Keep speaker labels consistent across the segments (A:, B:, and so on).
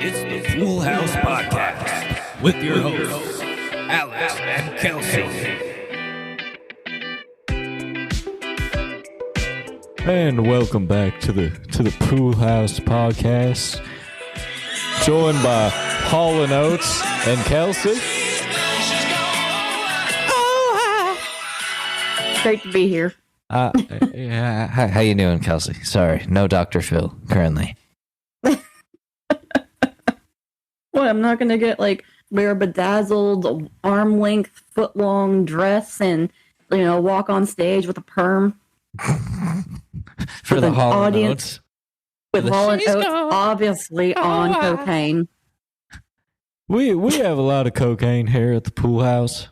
A: It's the Full House Podcast with your hosts, Alex and Kelsey.
B: And welcome back to the Pool House Podcast, joined by Hall and Oates and Kelsey.
C: Great to be here.
D: Yeah, how you doing, Kelsey? Sorry, no Dr. Phil currently.
C: What, I'm not going to get, wear a bedazzled, arm-length, foot-long dress and, walk on stage with a perm?
D: For the Hall and Oates?
C: With Hall and Oates, obviously on cocaine.
B: We have a lot of cocaine here at the Pool House.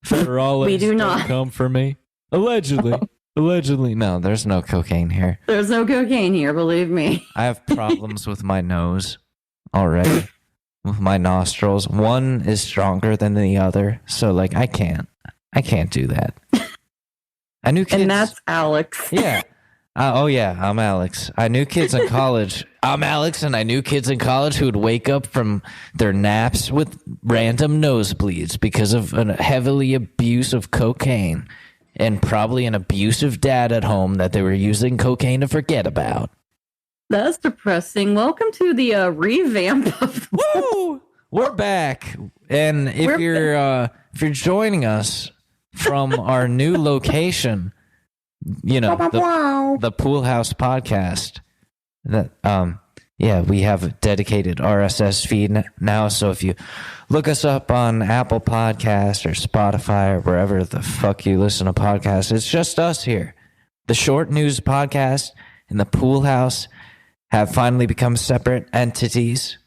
B: Federales
C: We do not.
B: come for me. Allegedly. Allegedly.
D: No, there's no cocaine here.
C: There's no cocaine here, believe me.
D: I have problems with my nose already. With my nostrils. One is stronger than the other. So, I can't do that. I knew kids.
C: And that's Alex.
D: Yeah. I'm Alex. I knew kids in college. I'm Alex, and I knew kids in college who would wake up from their naps with random nosebleeds because of a heavily abuse of cocaine and probably an abusive dad at home that they were using cocaine to forget about.
C: That's depressing. Welcome to the revamp of
D: Woo! We're back, and if you're joining us from our new location, the Pool House Podcast. That we have a dedicated RSS feed now. So if you look us up on Apple Podcasts or Spotify or wherever the fuck you listen to podcasts, it's just us here. The Short News Podcast and the Pool House have finally become separate entities.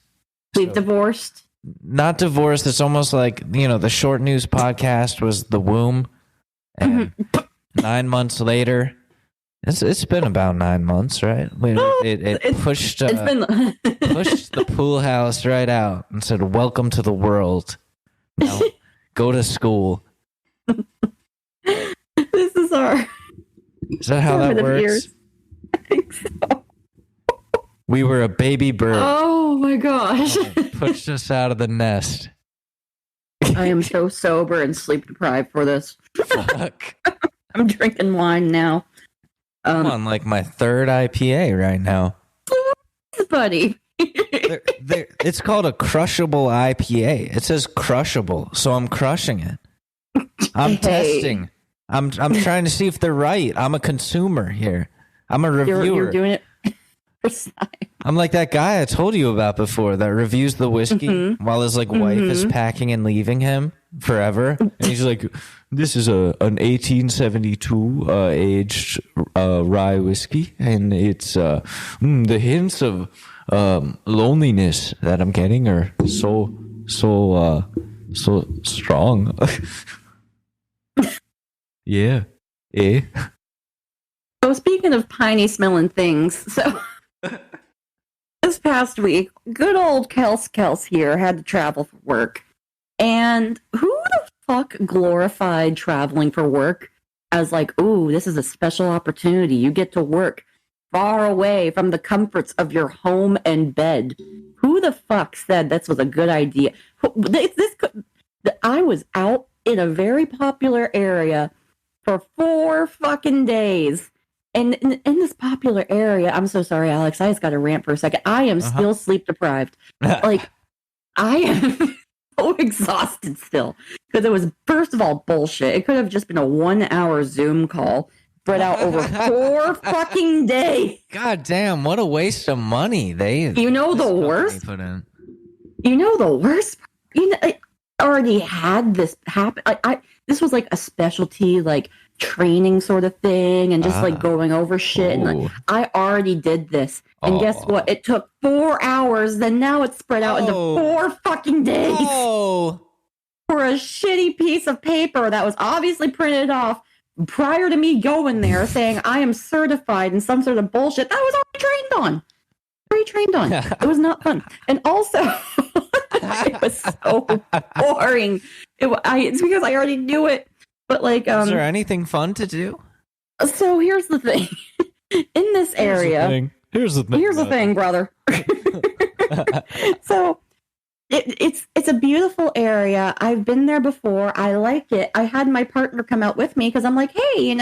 C: We've divorced.
D: Not divorced. It's almost like, the Short News Podcast was the womb. And 9 months later, it's been about 9 months, right? It pushed pushed the Pool House right out and said, "Welcome to the world. Now, go to school."
C: This is our...
D: Is that how that works?
C: Years. I think so.
D: We were a baby bird.
C: Oh my gosh.
D: Pushed us out of the nest.
C: I am so sober and sleep deprived for this.
D: Fuck.
C: I'm drinking wine now.
D: I'm on my third IPA right now.
C: Buddy.
D: It's called a crushable IPA. It says crushable, so I'm crushing it. I'm testing. I'm trying to see if they're right. I'm a consumer here. I'm a reviewer.
C: You're doing it.
D: I'm like that guy I told you about before that reviews the whiskey while his wife is packing and leaving him forever, and he's like, "This is an 1872 aged rye whiskey, and it's the hints of loneliness that I'm getting are so strong." Yeah.
C: So speaking of piney smelling things, so this past week, good old Kels here had to travel for work. And who the fuck glorified traveling for work as ooh, this is a special opportunity. You get to work far away from the comforts of your home and bed. Who the fuck said this was a good idea? I was out in a very popular area for 4 fucking days. And in this popular area, I'm so sorry, Alex, I just got to rant for a second. I am still sleep deprived. I am so exhausted still. Because it was, first of all, bullshit. It could have just been a 1-hour Zoom call spread out over 4 fucking days.
D: God damn, what a waste of money.
C: You know the worst? You know the worst? I already had this happen. This was a specialty, training sort of thing, and just going over shit. And I already did this, and guess what? It took 4 hours. Then now it's spread out into 4 fucking days for a shitty piece of paper that was obviously printed off prior to me going there, saying I am certified in some sort of bullshit that I was already trained on. It was not fun, and also it was so boring. It's because I already knew it. But
D: is there anything fun to do?
C: So here's the thing. In this area,
B: Here's the thing,
C: brother. So it's a beautiful area. I've been there before. I like it. I had my partner come out with me because I'm like, hey,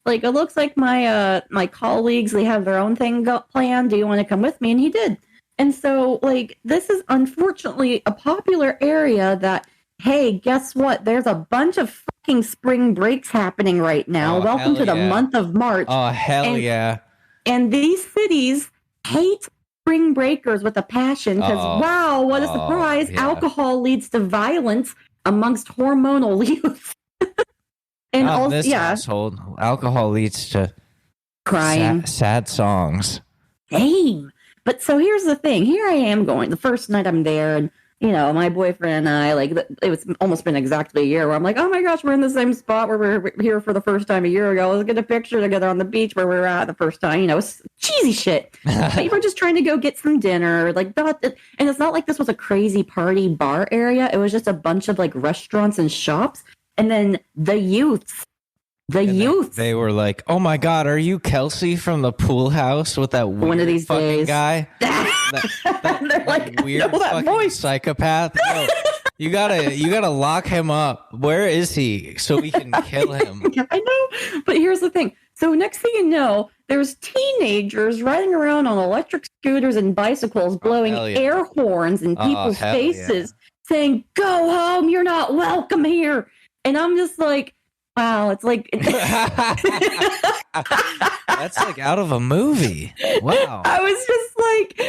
C: like it looks like my colleagues, they have their own thing planned. Do you want to come with me? And he did. And so like this is unfortunately a popular area that, hey, guess what? There's a bunch of fucking spring breaks happening right now. Welcome to the month of March.
D: Oh, hell yeah.
C: And these cities hate spring breakers with a passion because, wow, what a surprise. Yeah. Alcohol leads to violence amongst hormonal youth. And
D: also, this household, alcohol leads to
C: crying,
D: sad songs.
C: Same. But so here's the thing. Here I am going. The first night I'm there, and my boyfriend and I, like, it was almost been exactly a year where I'm like, oh my gosh, we're in the same spot where we were here for the first time a year ago. Let's get a picture together on the beach where we were at the first time. It's cheesy shit. But we're just trying to go get some dinner. And it's not like this was a crazy party bar area. It was just a bunch of like restaurants and shops. And then the youths.
D: They were like, oh my God, are you Kelsey from the pool house with that weird
C: one of these
D: fucking
C: days
D: guy?
C: They're like,
D: weird fucking voice. Psychopath. No, you gotta lock him up. Where is he so we can kill him?
C: I know, but here's the thing. So next thing you know, there's teenagers riding around on electric scooters and bicycles, blowing air horns in people's faces, saying, "Go home, you're not welcome here." And I'm just like, wow, it's like
D: that's like out of a movie. Wow.
C: I was just like,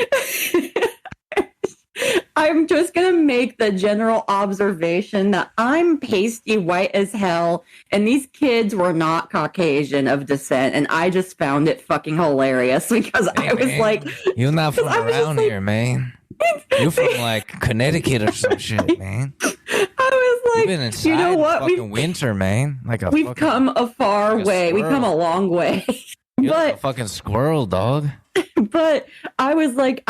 C: I'm just gonna make the general observation that I'm pasty white as hell, and these kids were not Caucasian of descent, and I just found it fucking hilarious because I was like,
D: "You're not from around here, man. You're from like Connecticut or some shit, man."
C: I was like,
D: been inside you know what? Fucking winter, man.
C: We've come a far way. We've come a long way.
D: You're like a fucking squirrel, dog.
C: But I was like,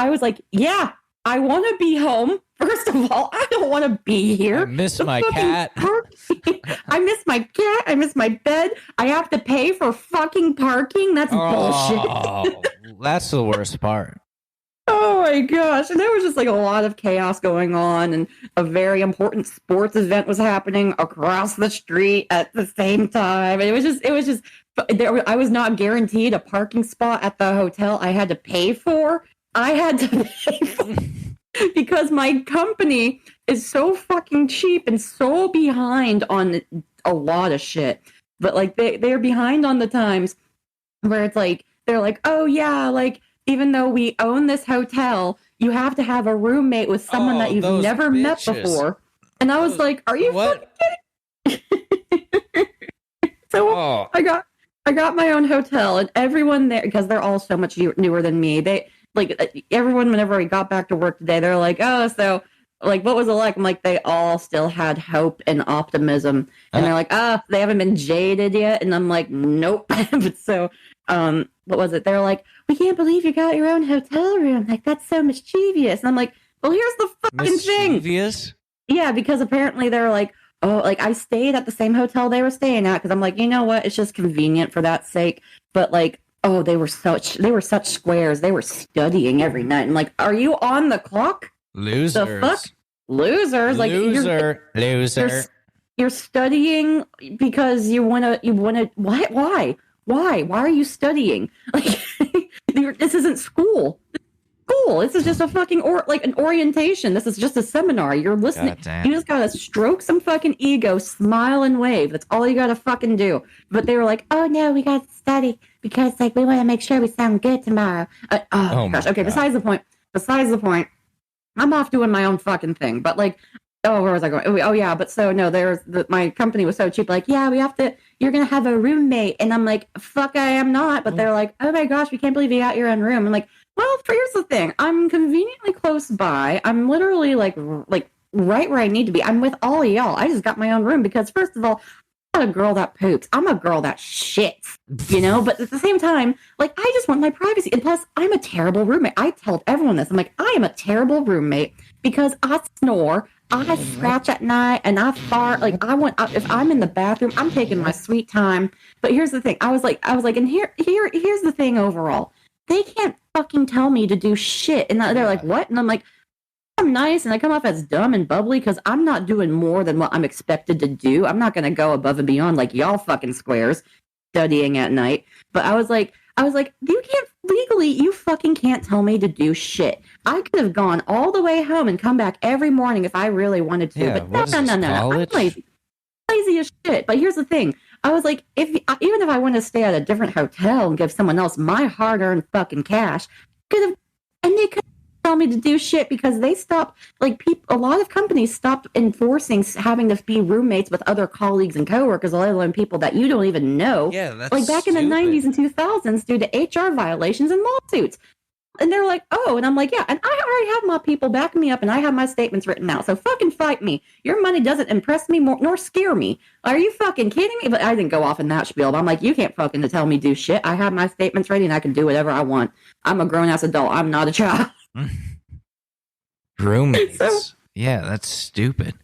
C: yeah, I want to be home. First of all, I don't want to be here.
D: I miss my cat.
C: I miss my cat. I miss my bed. I have to pay for fucking parking. That's bullshit.
D: That's the worst part.
C: Oh my gosh. And there was just like a lot of chaos going on, and a very important sports event was happening across the street at the same time. And it was just I was not guaranteed a parking spot at the hotel I had to pay for. Because my company is so fucking cheap and so behind on a lot of shit. But like they're behind on the times where it's like, they're like, oh yeah, like, even though we own this hotel, you have to have a roommate with someone that you've never met before. And I was like, are you fucking kidding? So I got my own hotel, and everyone there, because they're all so much newer than me, they like everyone, whenever we got back to work today, they're like, oh, so like, what was it like? I'm like, they all still had hope and optimism. And they're like, they haven't been jaded yet. And I'm like, nope. But so, what was it? They're like, we can't believe you got your own hotel room. Like, that's so mischievous. And I'm like, well, here's the fucking
D: mischievous?
C: Thing. Yeah, because apparently they're like, oh, like I stayed at the same hotel they were staying at. Because I'm like, you know what? It's just convenient for that sake. But like, oh, they were such squares. They were studying every night. I'm like, are you on the clock?
D: Losers.
C: The fuck? Losers. Like,
D: loser.
C: You're studying because you wanna. Why? Why are you studying? Like, this isn't school. This is just a fucking an orientation. This is just a seminar. You're listening. You just gotta stroke some fucking ego, smile and wave. That's all you gotta fucking do. But they were like, oh no, we gotta study because like we want to make sure we sound good tomorrow. Oh gosh. Okay. God. Besides the point. I'm off doing my own fucking thing. But like, where was I going? Oh yeah. But so no, my company was so cheap. Like, yeah, you're going to have a roommate. And I'm like, fuck, I am not. But they're like, oh my gosh, we can't believe you got your own room. I'm like, well, here's the thing. I'm conveniently close by. I'm literally like right where I need to be. I'm with all of y'all. I just got my own room because first of all, I'm not a girl that poops. I'm a girl that shits, but at the same time, like, I just want my privacy. And plus, I'm a terrible roommate. I tell everyone this. I'm like, I am a terrible roommate because I snore, I scratch at night, and I fart. Like, if I'm in the bathroom, I'm taking my sweet time. But here's the thing. I was like, and here's the thing overall. they can't fucking tell me to do shit. And they're like, what? And I'm like, I'm nice, and I come off as dumb and bubbly because I'm not doing more than what I'm expected to do. I'm not going to go above and beyond like y'all fucking squares studying at night. But I was like, you can't legally, you fucking can't tell me to do shit. I could have gone all the way home and come back every morning if I really wanted to.
D: Yeah,
C: but no. I'm lazy as shit. But here's the thing. I was like, even if I wanted to stay at a different hotel and give someone else my hard-earned fucking cash, and they could tell me to do shit because they stopped, like, a lot of companies stopped enforcing having to be roommates with other colleagues and coworkers, let alone people that you don't even know.
D: Yeah, that's
C: like back in the 90s and 2000s due to HR violations and lawsuits. And they're like, oh, and I'm like, yeah, and I already have my people backing me up, and I have my statements written out. So fucking fight me. Your money doesn't impress me more nor scare me. Are you fucking kidding me? But I didn't go off in that spiel. But I'm like, you can't fucking tell me do shit. I have my statements ready, and I can do whatever I want. I'm a grown ass adult. I'm not a child.
D: Roommates. Yeah, that's stupid.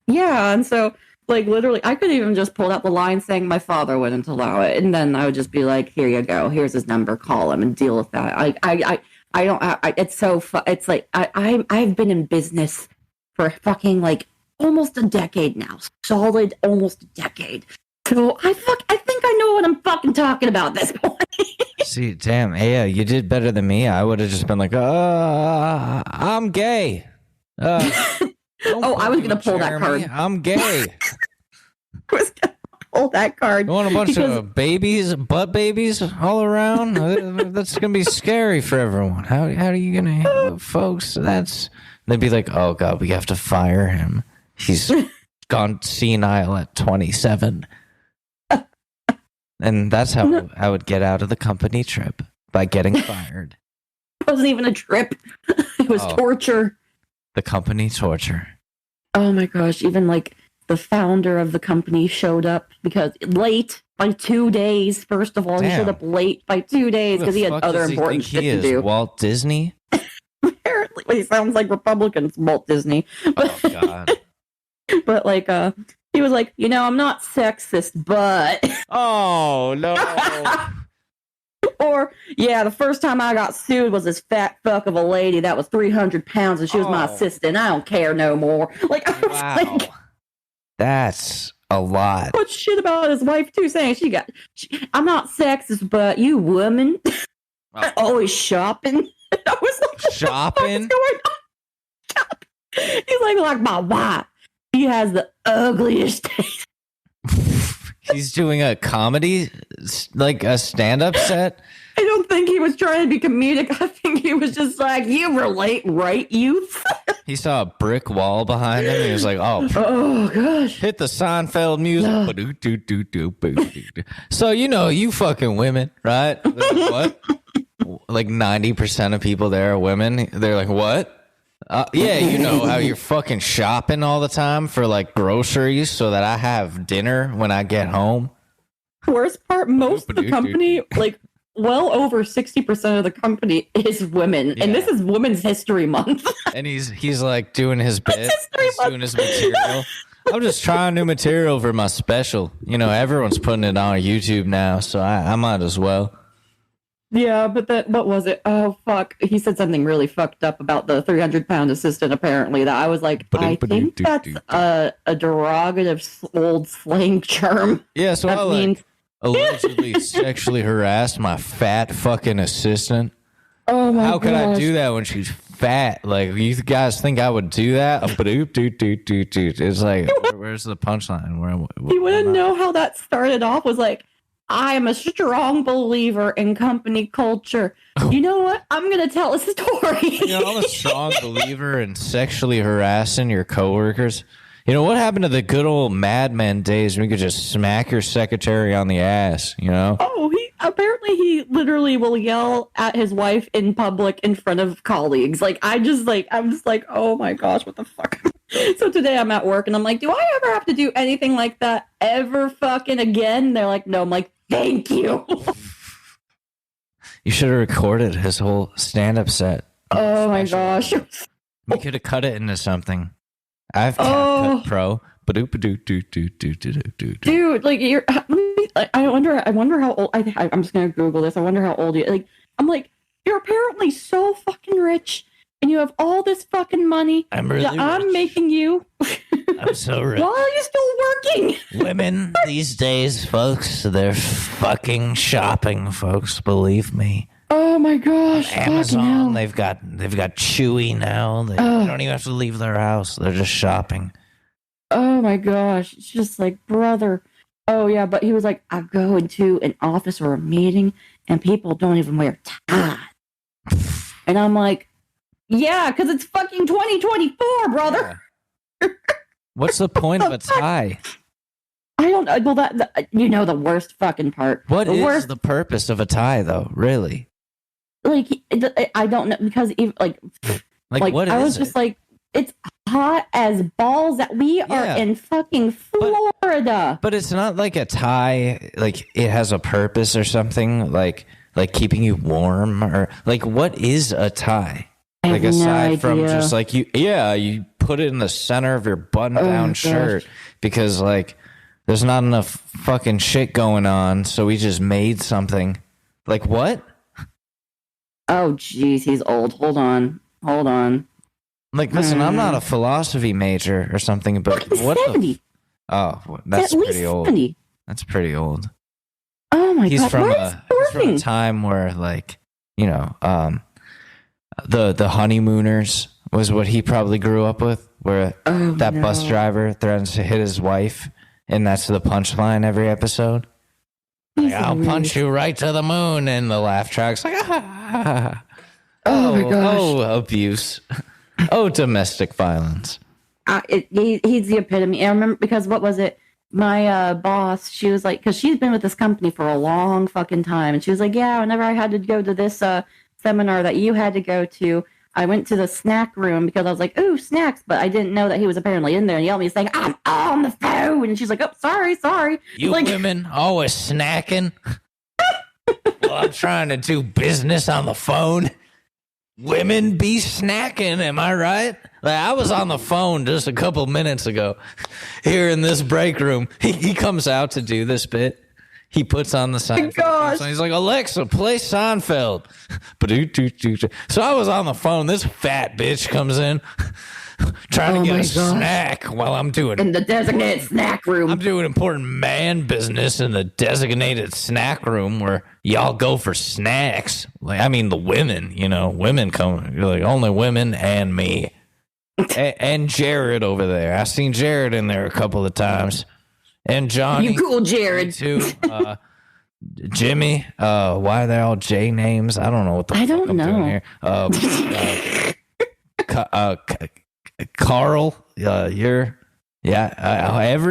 C: Yeah, and so like literally, I could even just pull out the line saying my father wouldn't allow it, and then I would just be like, here you go. Here's his number. Call him and deal with that. I don't. It's so. It's like I've been in business for fucking like almost a decade now. Solid, almost a decade. So I think I know what I'm fucking talking about at this point.
D: See, damn, yeah, you did better than me. I would have just been like, I'm gay.
C: I was gonna pull that card.
D: I'm gay.
C: I was gonna pull that card.
D: You want a bunch of babies, butt babies all around? That's gonna be scary for everyone. How are you gonna handle it, folks? They'd be like, oh god, we have to fire him. He's gone senile at 27. And that's how I would get out of the company trip, by getting fired.
C: It wasn't even a trip. It was torture.
D: The company torture.
C: Oh my gosh, even like the founder of the company showed up because late by 2 days. First of all,
D: Damn.
C: He showed up late by 2 days because he had other important shit to do.
D: Walt Disney?
C: Apparently, he sounds like Republicans, Walt Disney.
D: Oh god.
C: But like, he was like, I'm not sexist, but
D: oh no.
C: Or, yeah, the first time I got sued was this fat fuck of a lady that was 300 pounds and she was my assistant. I don't care no more. Like, I was like,
D: that's a lot.
C: What shit about his wife, too, saying I'm not sexist, but you woman. Always shopping. I was like,
D: shopping?
C: He's like my wife. He has the ugliest taste.
D: He's doing a comedy, like a stand-up set?
C: I don't think he was trying to be comedic. I think he was just like, you relate, right, youth?
D: He saw a brick wall behind him. And he was like,
C: oh gosh.
D: Hit the Seinfeld music. No. So, you fucking women, right? What? Like 90% of people there are women. They're like, what? Yeah, how you're fucking shopping all the time for like groceries so that I have dinner when I get home.
C: Worst part, most of the company, like well over 60% of the company is women. Yeah. And this is Women's History Month.
D: And he's like doing his bit, doing his material. I'm just trying new material for my special. Everyone's putting it on YouTube now, so I might as well.
C: Yeah, but what was it? Oh, fuck. He said something really fucked up about the 300-pound assistant, apparently, that I was like, I think that's a derogative old slang term.
D: Yeah, so that means allegedly sexually harassed my fat fucking assistant.
C: Oh, my god.
D: How could I do that when she's fat? Like, you guys think I would do that? It's like, where's the punchline?
C: You wouldn't know how that started off, was like, I am a strong believer in company culture. You know what? I'm going to tell a story.
D: I'm a strong believer in sexually harassing your coworkers. What happened to the good old Mad Men days when you could just smack your secretary on the ass,
C: Oh, he literally will yell at his wife in public in front of colleagues. I'm just like, oh my gosh, what the fuck? So today I'm at work and I'm like, do I ever have to do anything like that ever fucking again? They're like, no. I'm like, thank you.
D: You should have recorded his whole stand-up set.
C: Oh my gosh.
D: We could have cut it into something. I've cut pro.
C: Dude, like I wonder how old. I'm just gonna Google this. I wonder how old you. Like, I'm like, you're apparently so fucking rich, and you have all this fucking money.
D: I'm really rich.
C: I'm making you.
D: I'm so rich.
C: Why are you still working?
D: Women these days, folks, they're fucking shopping, folks. Believe me.
C: Oh my gosh!
D: Amazon, they've got Chewy now. They don't even have to leave their house. They're just shopping.
C: Oh my gosh! It's just like, brother. Oh yeah, but he was like, I go into an office or a meeting, and people don't even wear ties. And I'm like, yeah, because it's fucking 2024, brother.
D: Yeah. What's the point of a tie?
C: I don't know. Well, the worst fucking part.
D: What is the purpose of a tie, though? Really?
C: Like, I don't know, because even like
D: what is
C: I was
D: it?
C: just like, it's hot as balls that we are in fucking Florida.
D: But it's not like a tie, like it has a purpose or something, like keeping you warm, or like what is a tie? Like aside from just like you put it in the center of your button-down shirt because like there's not enough fucking shit going on, so we just made something. Like what?
C: Oh jeez, he's old. Hold on.
D: Like, listen, I'm not a philosophy major or something, but what
C: 70.
D: That's
C: At
D: pretty
C: least
D: old.
C: 70.
D: That's pretty old.
C: Oh my
D: He's
C: god,
D: from
C: working?
D: a time where, like, you know, the honeymooners was what he probably grew up with, where bus driver threatens to hit his wife, and that's the punchline every episode. Like, I'll punch you right to the moon, and the laugh track's like,
C: oh my gosh.
D: Oh, abuse. Oh, domestic violence.
C: He's the epitome. I remember, because what was it? My boss, she was like, because she's been with this company for a long fucking time, and she was like, yeah, whenever I had to go to this seminar that you had to go to, I went to the snack room because I was like, ooh, snacks, but I didn't know that he was apparently in there, and he yelled at me saying, I'm on the phone, and she's like, oh, sorry.
D: You
C: like,
D: women always snacking? Well, I'm trying to do business on the phone. Women be snacking, am I right? Like, I was on the phone just a couple minutes ago here in this break room. He comes out to do this bit. He puts on the Seinfeld song. He's like, Alexa, play Seinfeld. So I was on the phone. This fat bitch comes in trying to get a snack while I'm doing
C: in the designated snack room.
D: I'm doing important man business in the designated snack room where y'all go for snacks. Like, I mean, the women, women come. You're like, only women and me. And Jared over there. I seen Jared in there a couple of times. And Johnny.
C: You cool, Jared.
D: Too. Jimmy. Why are they all J names? I don't know what the fuck I'm doing here. Carl, every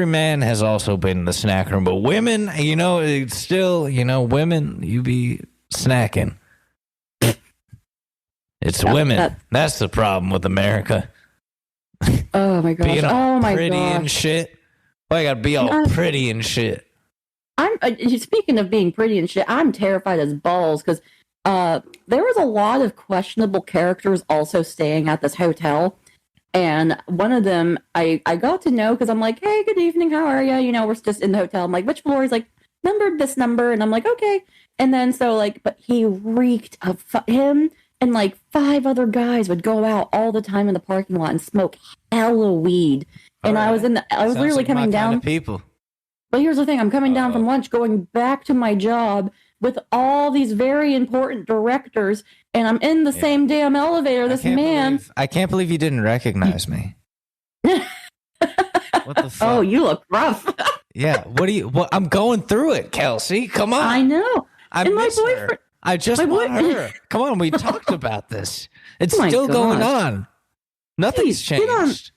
D: man has also been in the snack room, but women, it's still, women, you be snacking. It's women. That's the problem with America.
C: Oh my gosh.
D: Being pretty and shit. Why I gotta be all pretty and shit?
C: Speaking of being pretty and shit, I'm terrified as balls because there was a lot of questionable characters also staying at this hotel. And one of them, I got to know because I'm like, hey, good evening, how are you? We're just in the hotel. I'm like, which floor? He's like, this number. And I'm like, okay. And then but he reeked of him, and like 5 other guys would go out all the time in the parking lot and smoke hella weed. And I was literally like coming down.
D: Kind of people.
C: But here's the thing, I'm coming down from lunch, going back to my job with all these very important directors, and I'm in the same damn elevator.
D: I can't believe you didn't recognize me. What the fuck?
C: Oh, you look rough.
D: Yeah. I'm going through it, Kelsey. Come on.
C: I know.
D: I miss her. I just want her. Come on, we talked about this. It's still going on. Nothing's changed.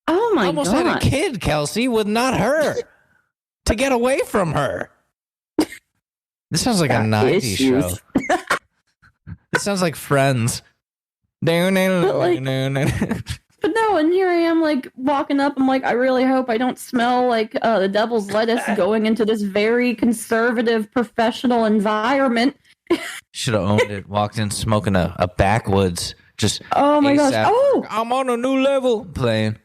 C: Oh my god.
D: I almost had a kid, Kelsey, with not her. To get away from her. This sounds like a 90s show. This sounds like Friends. But
C: no, and here I am, like, walking up. I'm like, I really hope I don't smell like the devil's lettuce going into this very conservative, professional environment.
D: Should have owned it. Walked in smoking a backwoods. Just
C: oh my gosh. Oh,
D: I'm on a new level playing.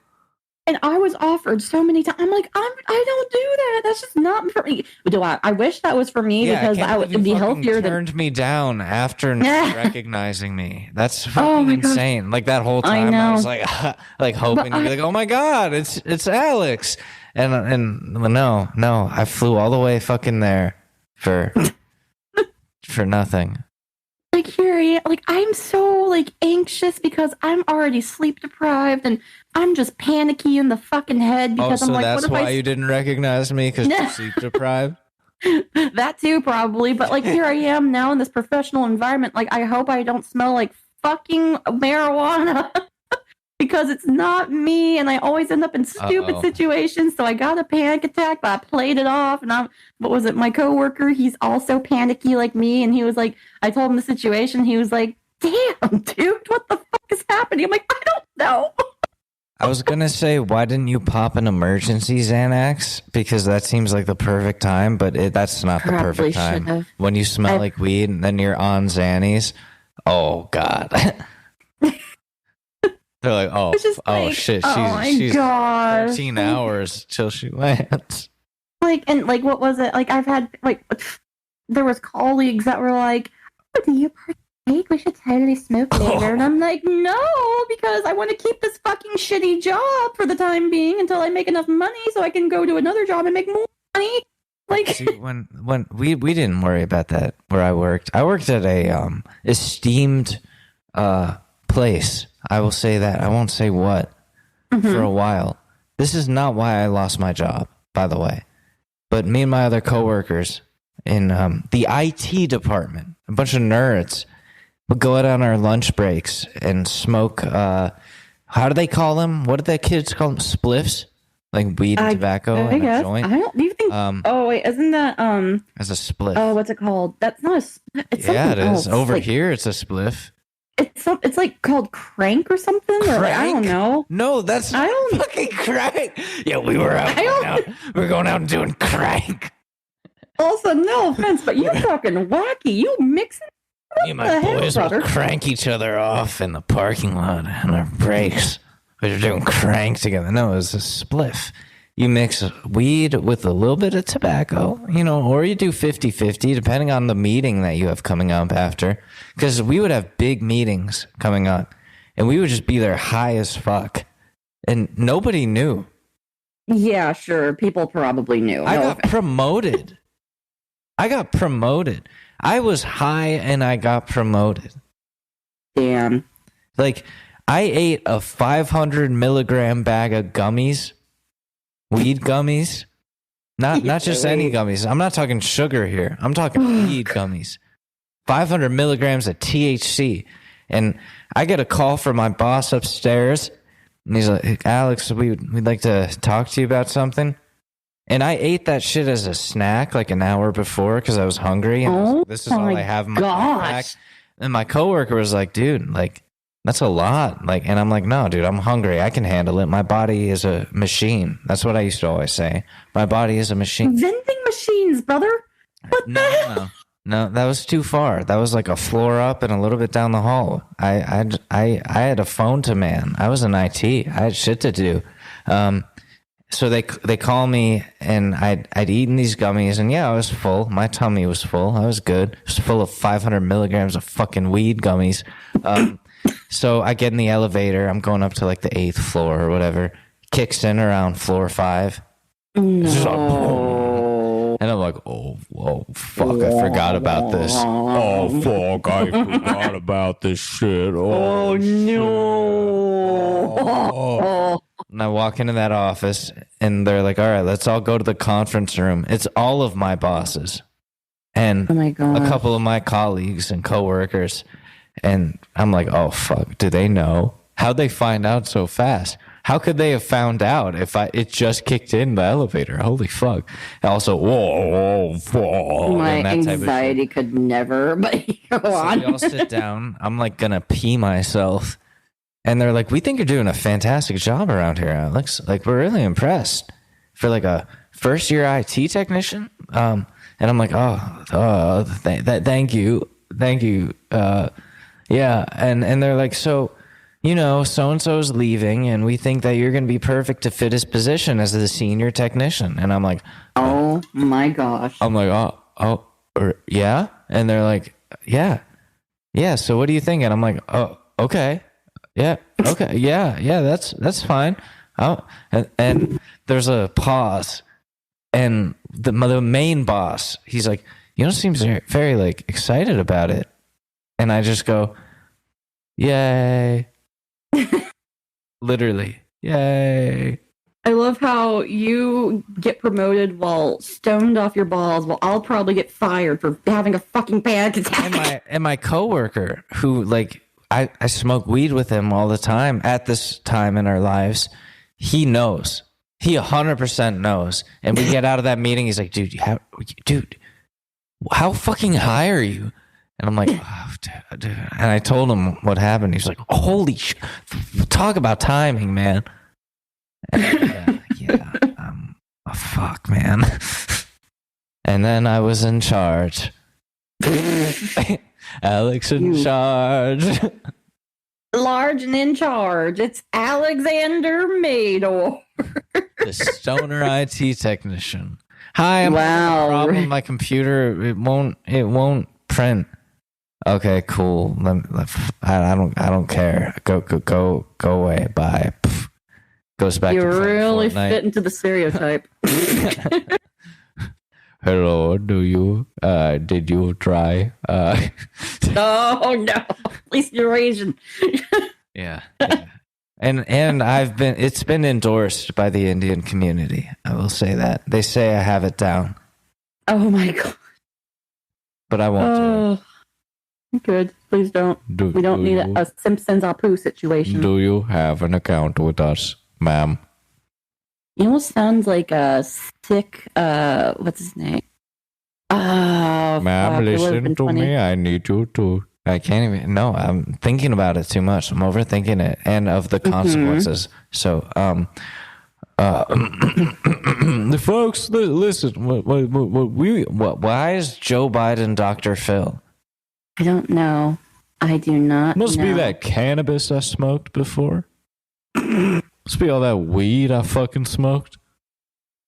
C: And I was offered so many times. I'm like, I don't do that. That's just not for me. Do I? I wish that was for me because I would be healthier.
D: Turned me down after recognizing me. That's fucking insane. Like that whole time, I was like, like hoping to be like, oh my god, it's Alex. And no, I flew all the way fucking there for nothing.
C: Like here, like I'm so like anxious because I'm already sleep deprived and I'm just panicky in the fucking head because I'm like,
D: that's why you didn't recognize me because you're sleep deprived.
C: That too, probably. But like here I am now in this professional environment. Like I hope I don't smell like fucking marijuana because it's not me, and I always end up in stupid situations. So I got a panic attack, but I played it off. And my coworker? He's also panicky like me, and he was like, I told him the situation. He was like, "Damn, dude, what the fuck is happening?" I'm like, I don't know.
D: I was gonna say, why didn't you pop an emergency Xanax? Because that seems like the perfect time, but that's not the perfect time. Should've. When you smell like weed and then you're on Xannies. Oh God. They're like, shit, she's 13 hours till she lands.
C: Like, and like, what was it? Like, I've had, like, there was colleagues that were like, oh, do you partake? We should totally smoke later. And I'm like, no, because I want to keep this fucking shitty job for the time being until I make enough money so I can go to another job and make more money. Like,
D: see, when we didn't worry about that where I worked. I worked at a esteemed place. I will say that. I won't say what for a while. This is not why I lost my job, by the way. But me and my other coworkers in the IT department, a bunch of nerds, would go out on our lunch breaks and smoke. How do they call them? What do the kids call them? Spliffs, like weed and tobacco and a joint.
C: I don't. Do you think? Oh wait, isn't that
D: as a spliff?
C: Oh, what's it called? That's not a. It's
D: it is.
C: else.
D: Over here, it's a spliff.
C: It's like called crank or something. Crank? Or like, I don't know.
D: No, that's fucking crank. Yeah, we were we were going out and doing crank.
C: Also, no offense, but you're fucking wacky. You mixing.
D: Me and my boys would crank each other off in the parking lot on our breaks. We were doing crank together. No, it was a spliff. You mix weed with a little bit of tobacco, or you do 50-50, depending on the meeting that you have coming up after. Because we would have big meetings coming up, and we would just be there high as fuck. And nobody knew.
C: Yeah, sure. People probably knew.
D: I got promoted. I was high and I got promoted.
C: Damn.
D: Like, I ate a 500 milligram bag of gummies. Weed gummies, not just any gummies. I'm not talking sugar here. I'm talking weed gummies. 500 milligrams of THC. And I get a call from my boss upstairs, and he's like, Alex, we'd like to talk to you about something. And I ate that shit as a snack like an hour before because I was hungry. And I was like, this is all I have in my backpack. And my coworker was like, dude, like, that's a lot. Like, and I'm like, no, dude, I'm hungry. I can handle it. My body is a machine. That's what I used to always say. My body is a machine.
C: Vending machines, brother. What the hell?
D: No, that was too far. That was like a floor up and a little bit down the hall. I had a phone to man. I was in IT. I had shit to do. So they call me, and I'd eaten these gummies, and yeah, I was full. My tummy was full. I was good. It was full of 500 milligrams of fucking weed gummies. So I get in the elevator. I'm going up to like the 8th floor or whatever. Kicks in around floor 5.
C: No.
D: And I'm like, oh, fuck, I forgot about this.
B: Oh, fuck, I forgot about this shit.
C: Oh no.
D: And I walk into that office, and they're like, all right, let's all go to the conference room. It's all of my bosses and a couple of my colleagues and coworkers. And I'm like, oh, fuck, do they know? How'd they find out so fast? How could they have found out if it just kicked in the elevator? Holy fuck. And also, whoa,
C: my anxiety could never, but go on.
D: So we all sit down. I'm like going to pee myself. And they're like, we think you're doing a fantastic job around here, Alex. Like, we're really impressed for like a first-year IT technician. And I'm like, thank you. Thank you. Yeah. And they're like, so so-and-so is leaving, and we think that you're going to be perfect to fit his position as the senior technician. And I'm like,
C: oh my gosh.
D: I'm like, yeah? And they're like, yeah. So what do you think? And I'm like, oh, okay. Yeah. Okay. Yeah. That's fine. Oh, and there's a pause, and the main boss, he's like, seems very like excited about it. And I just go, yay. Literally, yay.
C: I love how you get promoted while stoned off your balls, while I'll probably get fired for having a fucking panic attack.
D: And my coworker, who like I smoke weed with him all the time at this time in our lives, he knows. He 100% knows. And we get out of that meeting, he's like, dude, how fucking high are you? And I'm like, oh, dude. And I told him what happened. He's like, holy shit. Talk about timing, man. And, fuck, man. And then I was in charge. Alex in charge.
C: Large and in charge. It's Alexander Mador.
D: The stoner IT technician. Hi, I'm having a problem with my computer. It won't print. Okay, cool. I don't care. Go away. Bye. Pff. Goes back.
C: You
D: to
C: really
D: Fortnite.
C: fit into the stereotype.
D: Hello, did you try?
C: Oh no, at least you're Asian.
D: Yeah. And it's been endorsed by the Indian community. I will say that. They say I have it down.
C: Oh my god.
D: But I won't do it.
C: Good. Please don't. We don't need a Simpsons Apu situation.
D: Do you have an account with us, ma'am?
C: You almost sounds like a sick, what's his name?
D: Ma'am, listen to me. I need you to. I can't even. No, I'm thinking about it too much. I'm overthinking it and of the consequences. So, the folks, listen. Why is Joe Biden Dr. Phil?
C: I don't know. I do not.
B: Must
C: know.
B: be that cannabis I smoked before. Must be all that weed I fucking smoked.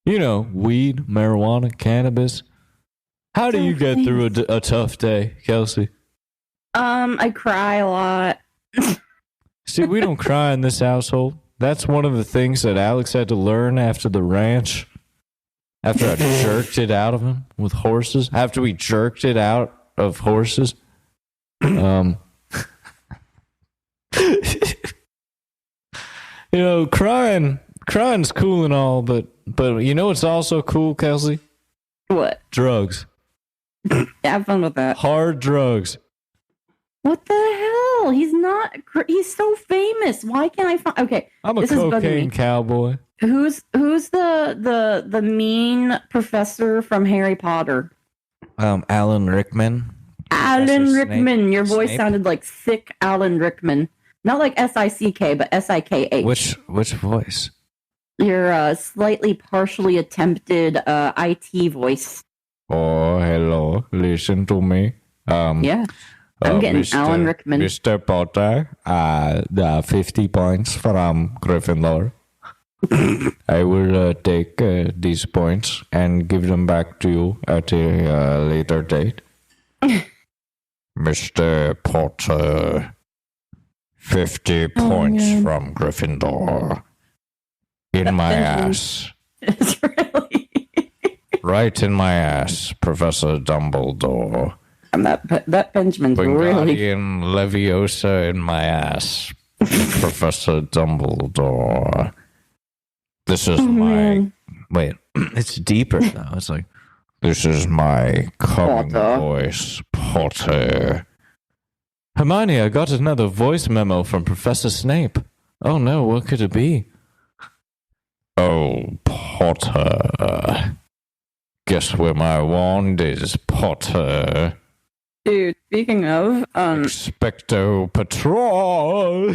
B: Weed, marijuana, cannabis. How do you get through a tough day, Kelsey?
C: I cry a lot.
B: See, we don't cry in this household. That's one of the things that Alex had to learn after the ranch. After I jerked it out of him with horses. After we jerked it out of horses. Crying's cool and all, but it's also cool, Kelsey?
C: What?
B: Drugs.
C: Have fun with that.
B: Hard drugs.
C: What the hell? He's so famous. Why can't I find? Okay,
B: I'm a cocaine cowboy.
C: Who's the mean professor from Harry Potter?
D: Alan Rickman.
C: Alan Rickman.
D: Snape.
C: Your voice sounded like sick Alan Rickman. Not like SICK, but SIKH.
D: Which voice?
C: Your slightly partially attempted IT voice.
B: Oh, hello. Listen to me.
C: Yeah. I'm getting
B: Mr.
C: Alan Rickman.
B: Mr. Potter, the 50 points from Gryffindor. I will take these points and give them back to you at a later date. Mr. Potter, 50 points from Gryffindor. In my ass.
C: It's really...
B: Right in my ass, Professor Dumbledore.
C: And that Benjamin's really...
B: Wingardium Leviosa in my ass, Professor Dumbledore. This is my...
D: Wait, it's deeper now. It's like...
B: This is my coming voice, Potter.
D: Hermione, I got another voice memo from Professor Snape. Oh no, what could it be?
B: Oh, Potter. Guess where my wand is, Potter.
C: Dude, speaking of...
B: Expecto Patrol!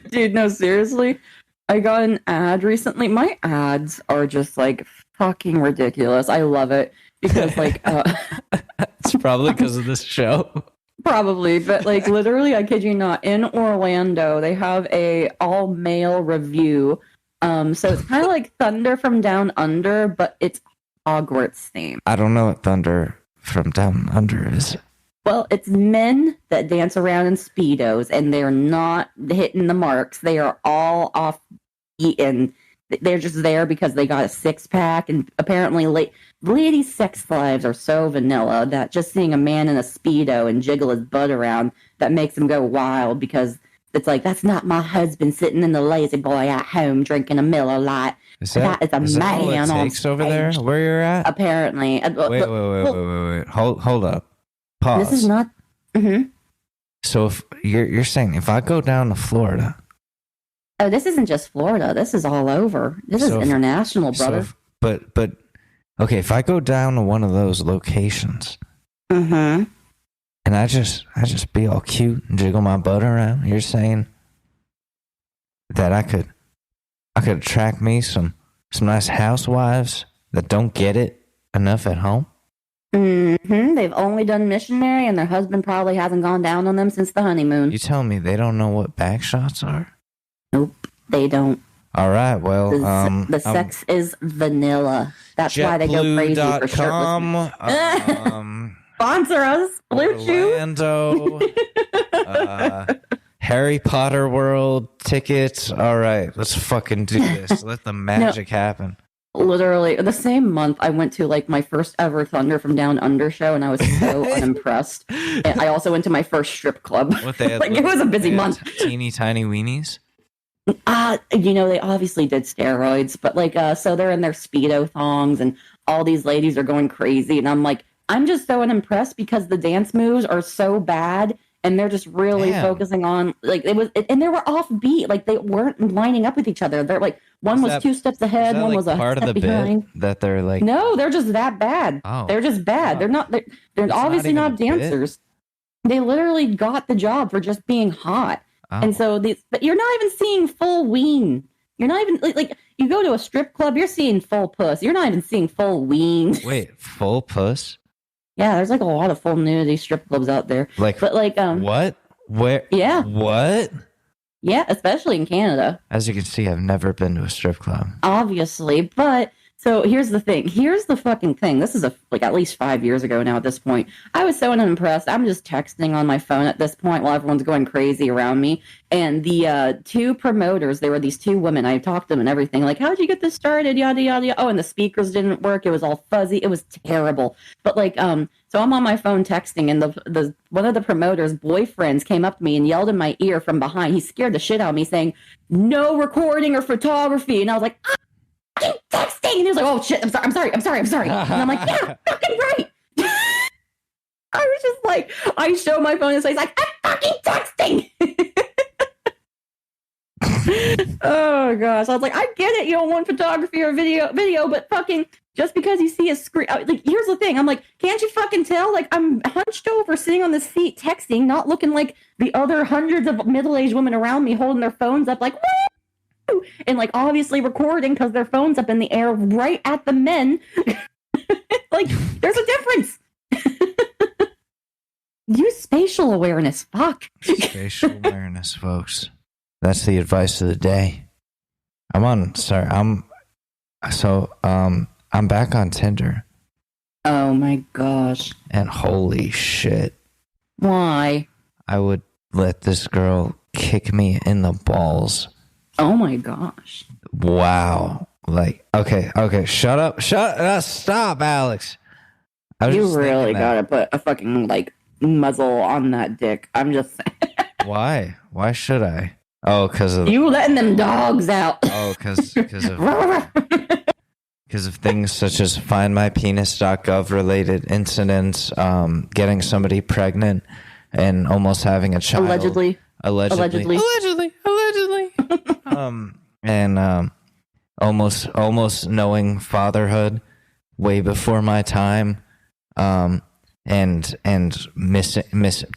C: Dude, no, seriously. I got an ad recently. My ads are just like fucking ridiculous. I love it because like
D: it's probably because of this show.
C: Probably, but like literally, I kid you not, in Orlando, they have a all-male review. So it's kind of like Thunder from Down Under, but it's Hogwarts themed.
D: I don't know what Thunder from Down Under is.
C: Well, it's men that dance around in Speedos, and they're not hitting the marks. They are all off beat, and they're just there because they got a six-pack, and apparently ladies' sex lives are so vanilla that just seeing a man in a Speedo and jiggle his butt around, that makes him go wild, because it's like, that's not my husband sitting in the lazy boy at home drinking a Miller Lite. That is a man on stage
D: over there where you're at?
C: Apparently.
D: Wait. Hold up. Pause.
C: This is not... Mm-hmm.
D: So if you're saying if I go down to Florida...
C: Oh, this isn't just Florida. This is all over. This is international, brother.
D: But okay, if I go down to one of those locations,
C: mm-hmm.
D: and I just be all cute and jiggle my butt around, you're saying that I could attract me some nice housewives that don't get it enough at home?
C: Mm-hmm. They've only done missionary, and their husband probably hasn't gone down on them since the honeymoon.
D: You telling me they don't know what back shots are?
C: Nope, they don't.
D: All right, well,
C: the sex is vanilla. That's why they go crazy for shirtless. Sponsor us, Blue Chew.
D: Orlando, Harry Potter World tickets. All right, let's fucking do this. Let the magic happen.
C: Literally, the same month I went to like my first ever Thunder from Down Under show, and I was so unimpressed. And I also went to my first strip club.
D: What they had,
C: like it was a busy month.
D: Teeny tiny weenies.
C: They obviously did steroids, but like, so they're in their Speedo thongs, and all these ladies are going crazy, and I'm like, I'm just so unimpressed because the dance moves are so bad, and they're just really focusing on like and they were off beat, like they weren't lining up with each other. They're like one was 2 steps ahead, one was a
D: part
C: step
D: of the
C: behind.
D: bit that they're like,
C: no, they're just that bad.
D: Oh,
C: they're just bad. They're not. They're obviously not dancers. They literally got the job for just being hot. Oh. And so but you're not even seeing full ween. You're not even like you go to a strip club, you're seeing full puss. You're not even seeing full ween.
D: Wait, full puss?
C: Yeah, there's like a lot of full nudity strip clubs out there.
D: What? Where?
C: Yeah.
D: What?
C: Yeah, especially in Canada.
D: As you can see, I've never been to a strip club.
C: Obviously, but so here's the thing. Here's the fucking thing. This is at least 5 years ago now at this point. I was so unimpressed. I'm just texting on my phone at this point while everyone's going crazy around me. And the two promoters, there were these two women. I talked to them and everything. Like, how'd you get this started? Yada, yada, yada. Oh, and the speakers didn't work. It was all fuzzy. It was terrible. But like, so I'm on my phone texting, and the one of the promoters' boyfriends came up to me and yelled in my ear from behind. He scared the shit out of me, saying, "No recording or photography." And I was like, I'm texting. And he was like, "Oh shit, I'm sorry. And I'm like, yeah, fucking right. I was just like, I show my phone and so he's like, I'm fucking texting. Oh gosh. I was like, I get it, you don't want photography or video, but fucking just because you see a screen, like, here's the thing. I'm like, can't you fucking tell? Like, I'm hunched over, sitting on the seat, texting, not looking like the other hundreds of middle-aged women around me holding their phones up, like, woo! And like obviously recording because their phone's up in the air right at the men. Like, there's a difference. Use spatial awareness. Fuck.
D: Spatial awareness, folks. That's the advice of the day. I'm back on Tinder.
C: Oh my gosh.
D: And holy shit.
C: Why?
D: I would let this girl kick me in the balls.
C: Oh my gosh.
D: Wow. Like, okay. Shut up. Stop, Alex.
C: You really gotta put a fucking, like, muzzle on that dick. I'm just saying.
D: Why? Why should I? Oh, because of...
C: You letting them dogs out.
D: Oh, because of things such as findmypenis.gov related incidents, getting somebody pregnant and almost having a child. Allegedly. And almost knowing fatherhood way before my time, and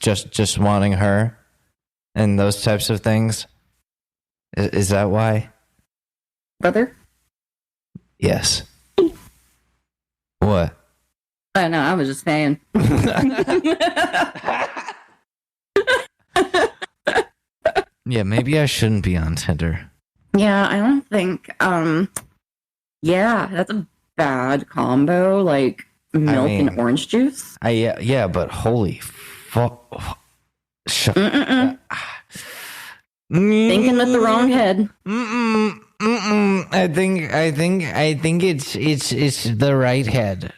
D: just wanting her, and those types of things. Is that why,
C: brother?
D: Yes. What?
C: I know. I was just saying.
D: Yeah, maybe I shouldn't be on Tinder.
C: Yeah, I don't think. Yeah, that's a bad combo. Like milk and orange juice.
D: Yeah, but holy fuck.
C: Thinking with the wrong head.
D: I think it's the right head,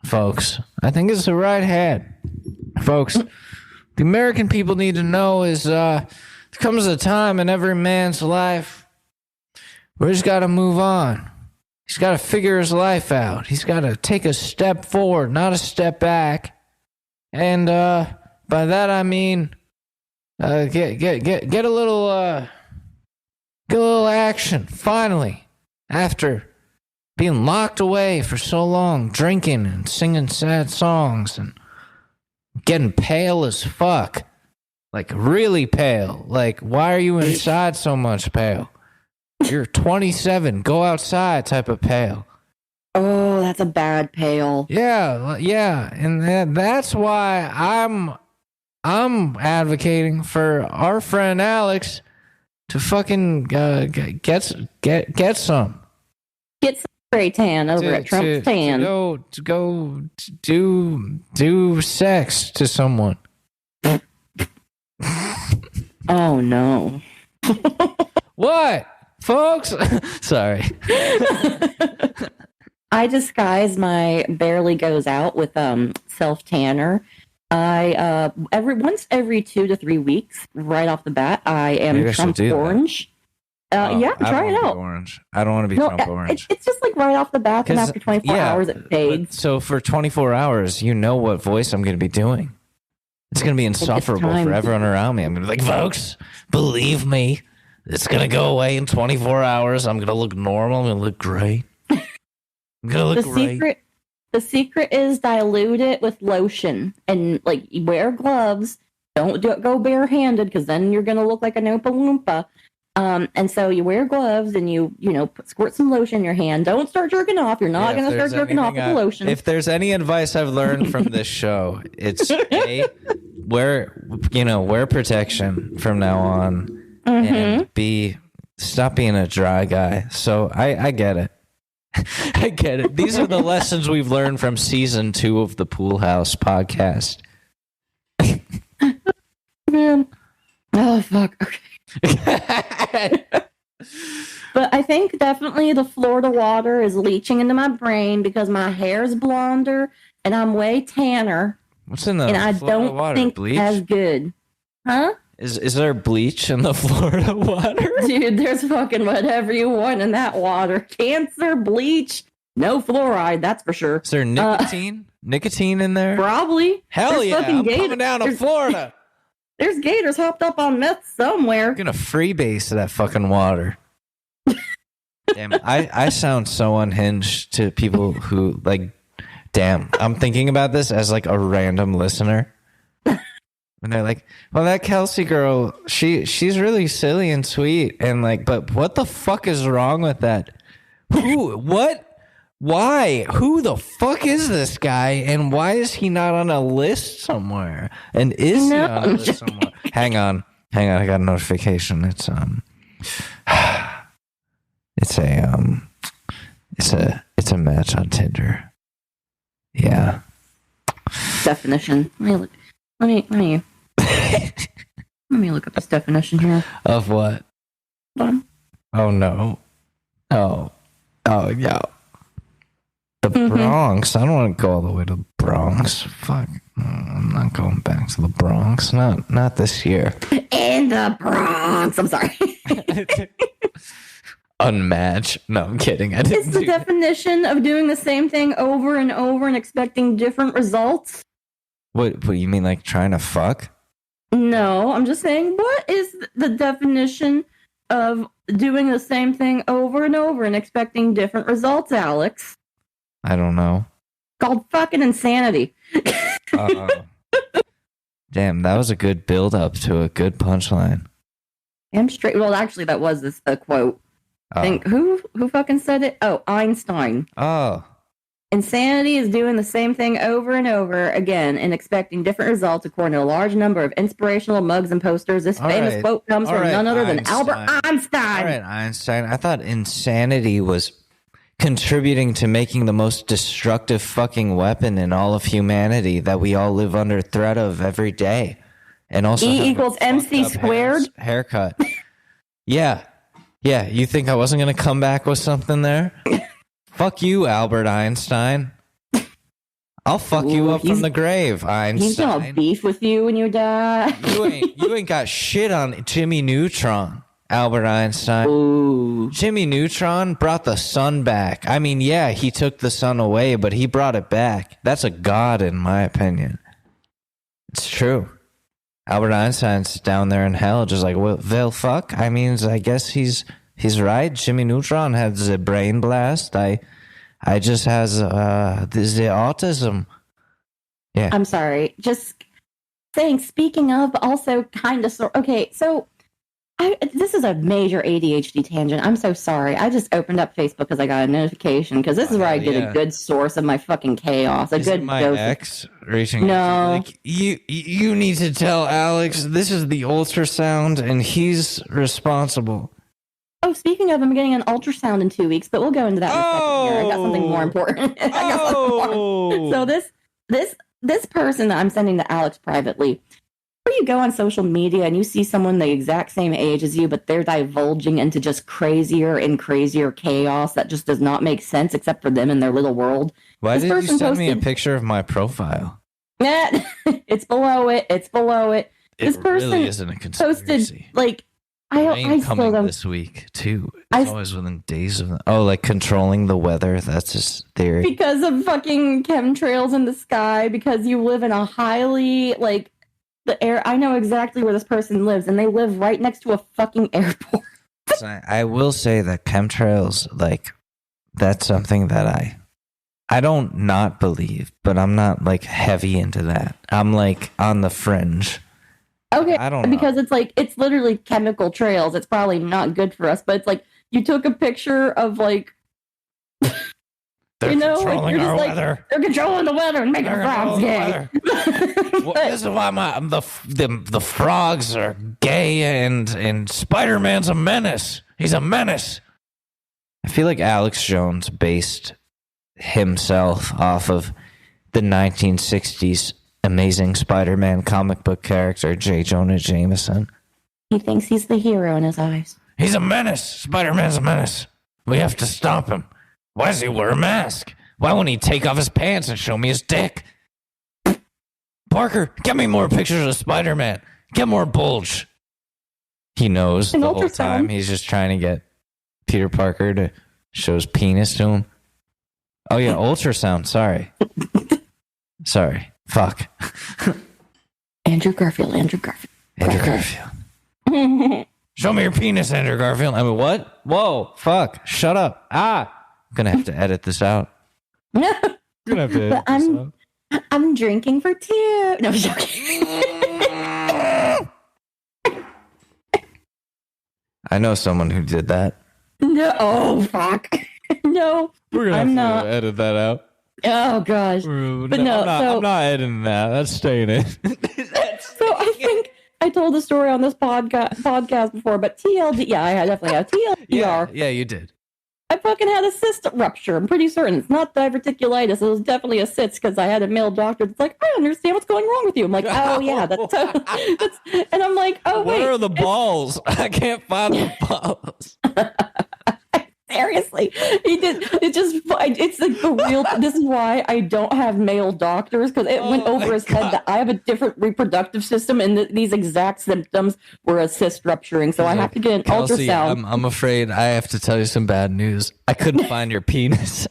D: folks. I think it's the right head, folks. The American people need to know is there comes a time in every man's life where he's got to move on. He's got to figure his life out. He's got to take a step forward, not a step back. And by that I mean get a little action finally after being locked away for so long, drinking and singing sad songs and getting pale as fuck. Like really pale. Like, why are you inside so much pale? You're 27. Go outside type of pale.
C: Oh, that's a bad pale.
D: Yeah, and that's why I'm advocating for our friend Alex to fucking get some.
C: Get some spray tan over at Trump's Tan.
D: To go do sex to someone.
C: Oh no.
D: What? Folks? Sorry.
C: I disguise my barely goes out with self tanner. I every 2 to 3 weeks, right off the bat, I am Trump Orange. Yeah, try it out.
D: Orange. I don't want to be Trump Orange.
C: It's just like right off the bat, and after 24 hours, it fades.
D: So for 24 hours, you know what voice I'm going to be doing. It's going to be insufferable for everyone around me. I'm going to be like, folks, believe me, it's going to go away in 24 hours. I'm going to look normal. I'm going to look great. I'm going to look great.
C: The secret is dilute it with lotion and like wear gloves. Don't go barehanded because then you're going to look like an Oompa Loompa. And so you wear gloves and you squirt some lotion in your hand. Don't start jerking off. You're not going to start jerking off with the lotion.
D: If there's any advice I've learned from this show, it's A, wear protection from now on, and B, stop being a dry guy. So I get it. I get it. These are the lessons we've learned from season 2 of the Pool House podcast.
C: Man. Oh, fuck. Okay. But I think definitely the Florida water is leaching into my brain because my hair is blonder and I'm way tanner.
D: What's in the
C: and I
D: Florida
C: don't
D: water?
C: think
D: Bleach?
C: as good. Huh?
D: Is there bleach in the Florida water?
C: Dude, there's fucking whatever you want in that water. Cancer, bleach, no fluoride, that's for sure.
D: Is there nicotine? Nicotine in there?
C: Probably.
D: Hell yeah, I'm coming down to Florida.
C: There's gators hopped up on meth somewhere.
D: I'm gonna freebase that fucking water. Damn, I sound so unhinged to people who like, damn, I'm thinking about this as like a random listener. And they're like, well, that Kelsey girl, she's really silly and sweet. And like, but what the fuck is wrong with that? Who? What? Why? Who the fuck is this guy? And why is he not on a list somewhere? And is he on a list somewhere? Hang on. I got a notification. It's a match on Tinder. Yeah.
C: Definition. Let me look up this definition here.
D: Of what? Oh no. Oh yeah. The Bronx. I don't want to go all the way to the Bronx. Fuck. I'm not going back to the Bronx. Not this year.
C: In the Bronx. I'm sorry.
D: Unmatch. No, I'm kidding.
C: It's the definition of doing the same thing over and over and expecting different results.
D: What you mean, like trying to fuck?
C: No, I'm just saying, what is the definition of doing the same thing over and over and expecting different results, Alex?
D: I don't know.
C: Called fucking insanity.
D: Damn, that was a good build up to a good punchline.
C: I'm straight. Well, actually, that was a quote. I think who fucking said it? Oh, Einstein.
D: Oh,
C: Insanity is doing the same thing over and over again and expecting different results according to a large number of inspirational mugs and posters. This famous quote comes from none other than Albert Einstein.
D: All right, Einstein. I thought insanity was contributing to making the most destructive fucking weapon in all of humanity that we all live under threat of every day. And also
C: E equals MC squared.
D: Haircut. Yeah. Yeah. You think I wasn't going to come back with something there? Fuck you, Albert Einstein. I'll fuck you up from the grave, Einstein.
C: He's gonna beef with you when you die.
D: You ain't got shit on Jimmy Neutron, Albert Einstein.
C: Ooh.
D: Jimmy Neutron brought the sun back. I mean, yeah, he took the sun away, but he brought it back. That's a god, in my opinion. It's true. Albert Einstein's down there in hell, just like, well, fuck. I mean, I guess he's right. Jimmy Neutron has a brain blast. I just has the autism. Yeah.
C: I'm sorry. Just saying. Speaking of, also kind of. Okay, so this is a major ADHD tangent. I'm so sorry. I just opened up Facebook because I got a notification because this is where I get a good source of my fucking chaos.
D: Is
C: good
D: my
C: dose.
D: ex reaching
C: No.
D: out to me, like, you need to tell Alex this is the ultrasound and he's responsible.
C: Oh, speaking of, I'm getting an ultrasound in 2 weeks, but we'll go into that in a second here. I got something more important. So this person that I'm sending to Alex privately, where you go on social media and you see someone the exact same age as you, but they're divulging into just crazier and crazier chaos that just does not make sense except for them in their little world.
D: Why did you send me a picture of my profile?
C: It's below it. It's below it. This person
D: really isn't a conspiracy.
C: Posted like. I
D: coming
C: still
D: this week too. It's always within days of like controlling the weather. That's his theory.
C: Because of fucking chemtrails in the sky. Because you live in a highly the air. I know exactly where this person lives, and they live right next to a fucking airport.
D: So I will say that chemtrails, that's something that I don't not believe, but I'm not heavy into that. I'm on the fringe.
C: Okay,
D: I don't know.
C: Because it's literally chemical trails. It's probably not good for us, but it's you took a picture of
D: they're controlling our weather.
C: They're controlling the weather and making frogs gay.
D: Well, this is why the frogs are gay and Spider-Man's a menace. He's a menace. I feel like Alex Jones based himself off of the 1960s Amazing Spider-Man comic book character J. Jonah Jameson.
C: He thinks he's the hero in his eyes.
D: He's a menace. Spider-Man's a menace. We have to stop him. Why does he wear a mask? Why won't he take off his pants and show me his dick? Parker, get me more pictures of Spider-Man. Get more bulge. He knows the whole time he's just trying to get Peter Parker to show his penis to him. Oh yeah, ultrasound. Sorry. Fuck.
C: Andrew Garfield.
D: Show me your penis, Andrew Garfield. I mean, what? Whoa, fuck. Shut up. I'm gonna have to edit this out.
C: No.
B: You're gonna have to edit this out.
C: I'm drinking for two. No, I'm joking.
D: I know someone who did that.
C: No. Oh, fuck. No.
B: We're gonna have to edit that out.
C: Oh gosh, but no,
B: I'm not editing that. That's staying in.
C: So I think I told the story on this podcast before, but TLD, yeah, I definitely have TLDR.
D: Yeah, you did.
C: I fucking had a cyst rupture. I'm pretty certain it's not diverticulitis. It was definitely a cyst because I had a male doctor that's like, I understand what's going wrong with you. I'm like, oh yeah, that's and I'm like, oh wait,
D: where are the balls? I can't find the balls.
C: Seriously, he did. It's like the real. This is why I don't have male doctors because it went over his head that I have a different reproductive system, and these exact symptoms were a cyst rupturing. So I have to get an
D: Kelsey,
C: ultrasound.
D: I'm afraid I have to tell you some bad news. I couldn't find your penis.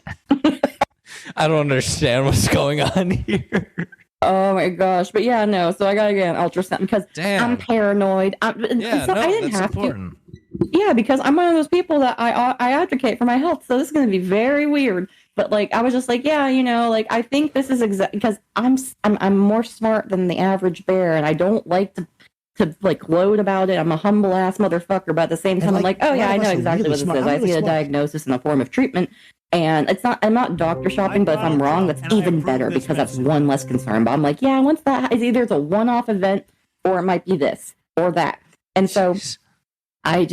D: I don't understand what's going on here.
C: Oh my gosh! But yeah, no. So I gotta get an ultrasound because I'm paranoid. I didn't have to. Yeah, because I'm one of those people that I advocate for my health, so this is going to be very weird. But I was just like, yeah, I think this is because I'm more smart than the average bear, and I don't like to gloat about it. I'm a humble ass motherfucker, but at the same time, I'm like, oh yeah, I know exactly what this is. I see a diagnosis and a form of treatment. And I'm not doctor shopping, but if I'm wrong, that's even better because that's one less concern. But I'm like, yeah, once that is either it's a one-off event or it might be this or that. And so I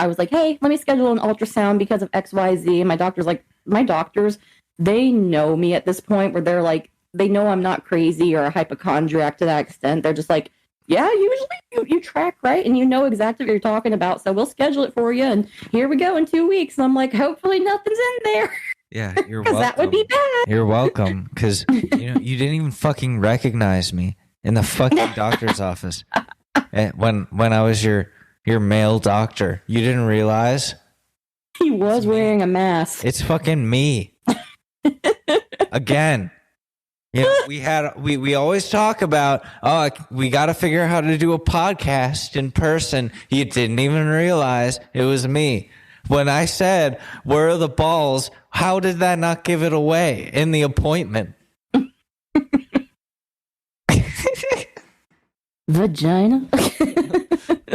C: was like, hey, let me schedule an ultrasound because of XYZ. And my doctors, they know me at this point where they're like, they know I'm not crazy or a hypochondriac to that extent. They're just like, yeah, usually you track, right? And you know exactly what you're talking about. So we'll schedule it for you. And here we go in 2 weeks. And I'm like, hopefully nothing's in there.
D: Yeah, you're welcome. Because
C: that would be bad.
D: You're welcome. Because, you didn't even fucking recognize me in the fucking doctor's office. When I was your male doctor. You didn't realize?
C: He was wearing a mask.
D: It's fucking me. Again. We always talk about, we got to figure out how to do a podcast in person. You didn't even realize it was me. When I said, where are the balls? How did that not give it away in the appointment?
C: Vagina?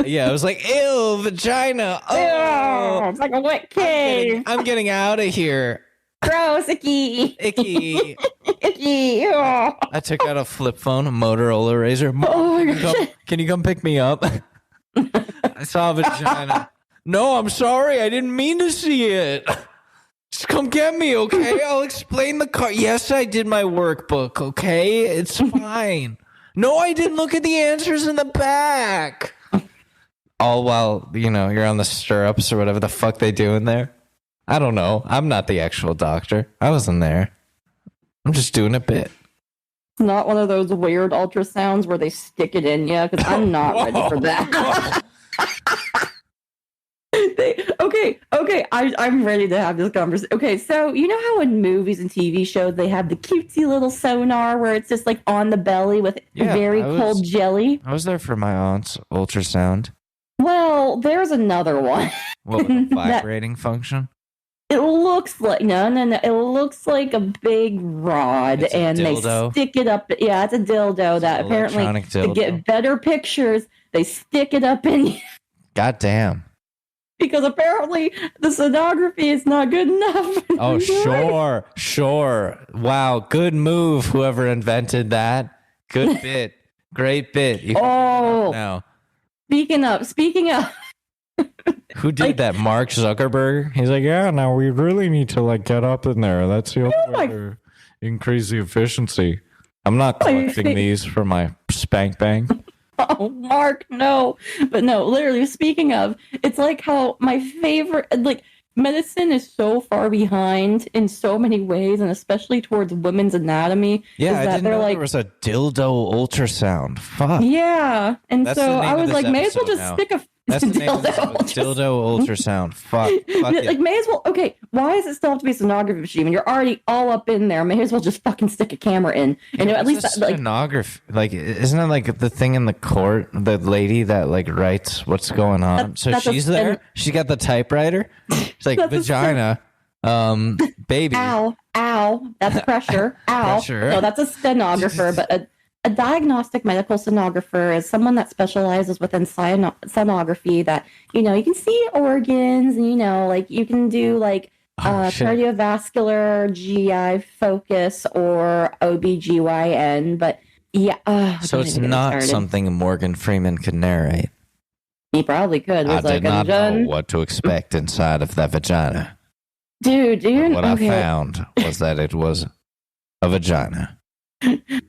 D: Yeah, I was like, ew, vagina. Oh,
C: it's like a wet cave.
D: I'm getting out of here.
C: Gross, icky.
D: Icky.
C: Icky. Oh.
D: I took out a flip phone, a Motorola Razr.
C: Oh my gosh.
D: Can you come pick me up? I saw a vagina. No, I'm sorry. I didn't mean to see it. Just come get me, okay? I'll explain the car. Yes, I did my workbook, okay? It's fine. No, I didn't look at the answers in the back. All while, you're on the stirrups or whatever the fuck they do in there. I don't know. I'm not the actual doctor. I wasn't there. I'm just doing a bit.
C: It's not one of those weird ultrasounds where they stick it in you, because I'm not ready for that. Okay, I'm ready to have this conversation. Okay, so you know how in movies and TV shows they have the cutesy little sonar where it's just like on the belly with very cold jelly?
D: I was there for my aunt's ultrasound.
C: Well, there's another one.
D: What, with a vibrating function?
C: It looks like no. It looks like a big rod, and they stick it up. Yeah, it's a dildo that apparently to get better pictures, they stick it up in.
D: God damn.
C: Because apparently the sonography is not good enough.
D: Oh, sure. Wow, good move, whoever invented that. Good bit. Great bit.
C: Now. Speaking of.
D: Who did that? Mark Zuckerberg? He's like, yeah, now we really need to get up in there. That's the only way to increase the efficiency. I'm not collecting these for my spank bang.
C: Oh, Mark, no. But no, literally, speaking of, it's like how my favorite, medicine is so far behind in so many ways, and especially towards women's anatomy.
D: Yeah, I didn't know there was a dildo ultrasound. Fuck.
C: Yeah, and that's so I was like, may as well just stick a
D: That's the name of dildo ultrasound. Fuck.
C: May as well. Okay, why does it still have to be a sonography machine when you're already all up in there? May as well just fucking stick a camera in. And at least
D: sonography. Isn't it the thing in the court? The lady that writes what's going on. So she's there. She got the typewriter. It's like vagina. Baby.
C: Ow. That's pressure. Ow. Pressure. No, that's a stenographer, but a diagnostic medical sonographer is someone that specializes within sonography that, you can see organs and, you can do cardiovascular, GI focus, or OBGYN. But yeah.
D: So it's not something Morgan Freeman could narrate.
C: He probably could.
D: I did not know what to expect inside of that vagina.
C: Dude,
D: what I found was that it was a vagina.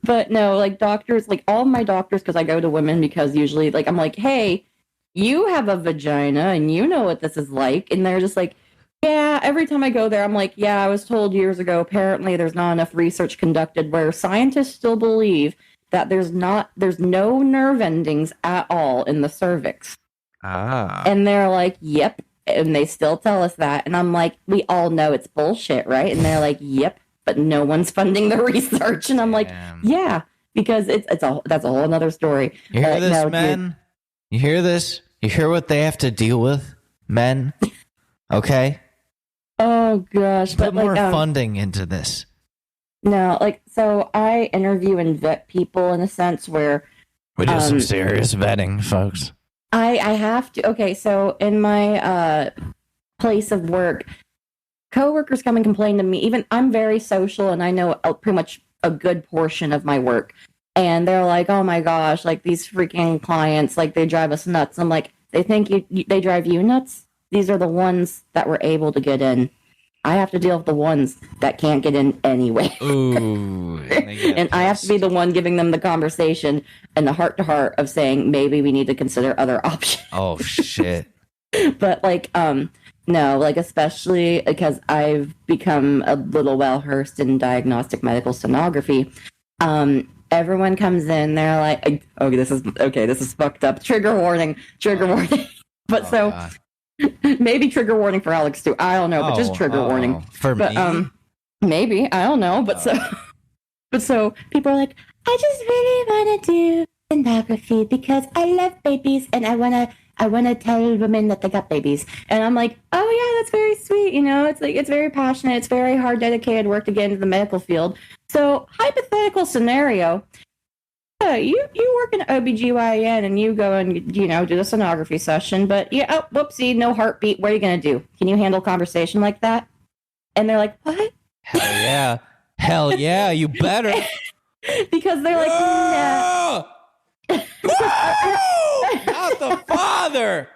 C: But no, doctors, all my doctors, because I go to women because usually, I'm like, hey, you have a vagina and you know what this is like. And they're just like, yeah, every time I go there, I'm like, yeah, I was told years ago, apparently there's not enough research conducted where scientists still believe that there's no nerve endings at all in the cervix.
D: Ah.
C: And they're like, yep. And they still tell us that. And I'm like, we all know it's bullshit, right? And they're like, yep. But no one's funding the research, and I'm like, yeah, because that's a whole another story.
D: You hear this, men? Dude. You hear this? You hear what they have to deal with, men? Okay.
C: Oh gosh,
D: put more funding into this.
C: No, so I interview and vet people in a sense where
D: we do some serious vetting, folks.
C: I have to. Okay, so in my place of work. coworkers come and complain to me. Even I'm very social, and I know pretty much a good portion of my work. And they're like, "Oh my gosh, like these freaking clients, like they drive us nuts." I'm like, "They think they drive you nuts? These are the ones that were able to get in. I have to deal with the ones that can't get in anyway."
D: Ooh,
C: and I have to be the one giving them the conversation and the heart-to-heart of saying maybe we need to consider other options.
D: Oh shit!
C: But like, no, like especially because I've become a little well-versed in diagnostic medical sonography. Everyone comes in, they're like, "Okay, this is fucked up. Trigger warning." But God. Maybe trigger warning for Alex too. I don't know, but just trigger warning
D: for me.
C: Maybe I don't know, but so people are like, "I just really want to do sonography because I love babies and I want to tell women that they got babies." And I'm like, "Oh yeah, that's very sweet. You know, it's like it's very passionate. It's very hard, dedicated work to get into the medical field." So hypothetical scenario. You work in OBGYN and you go and, do the sonography session, but whoopsie, no heartbeat. What are you going to do? Can you handle conversation like that? And they're like, "What?"
D: Hell yeah, you better.
C: Because they're like, "No."
D: Not the father.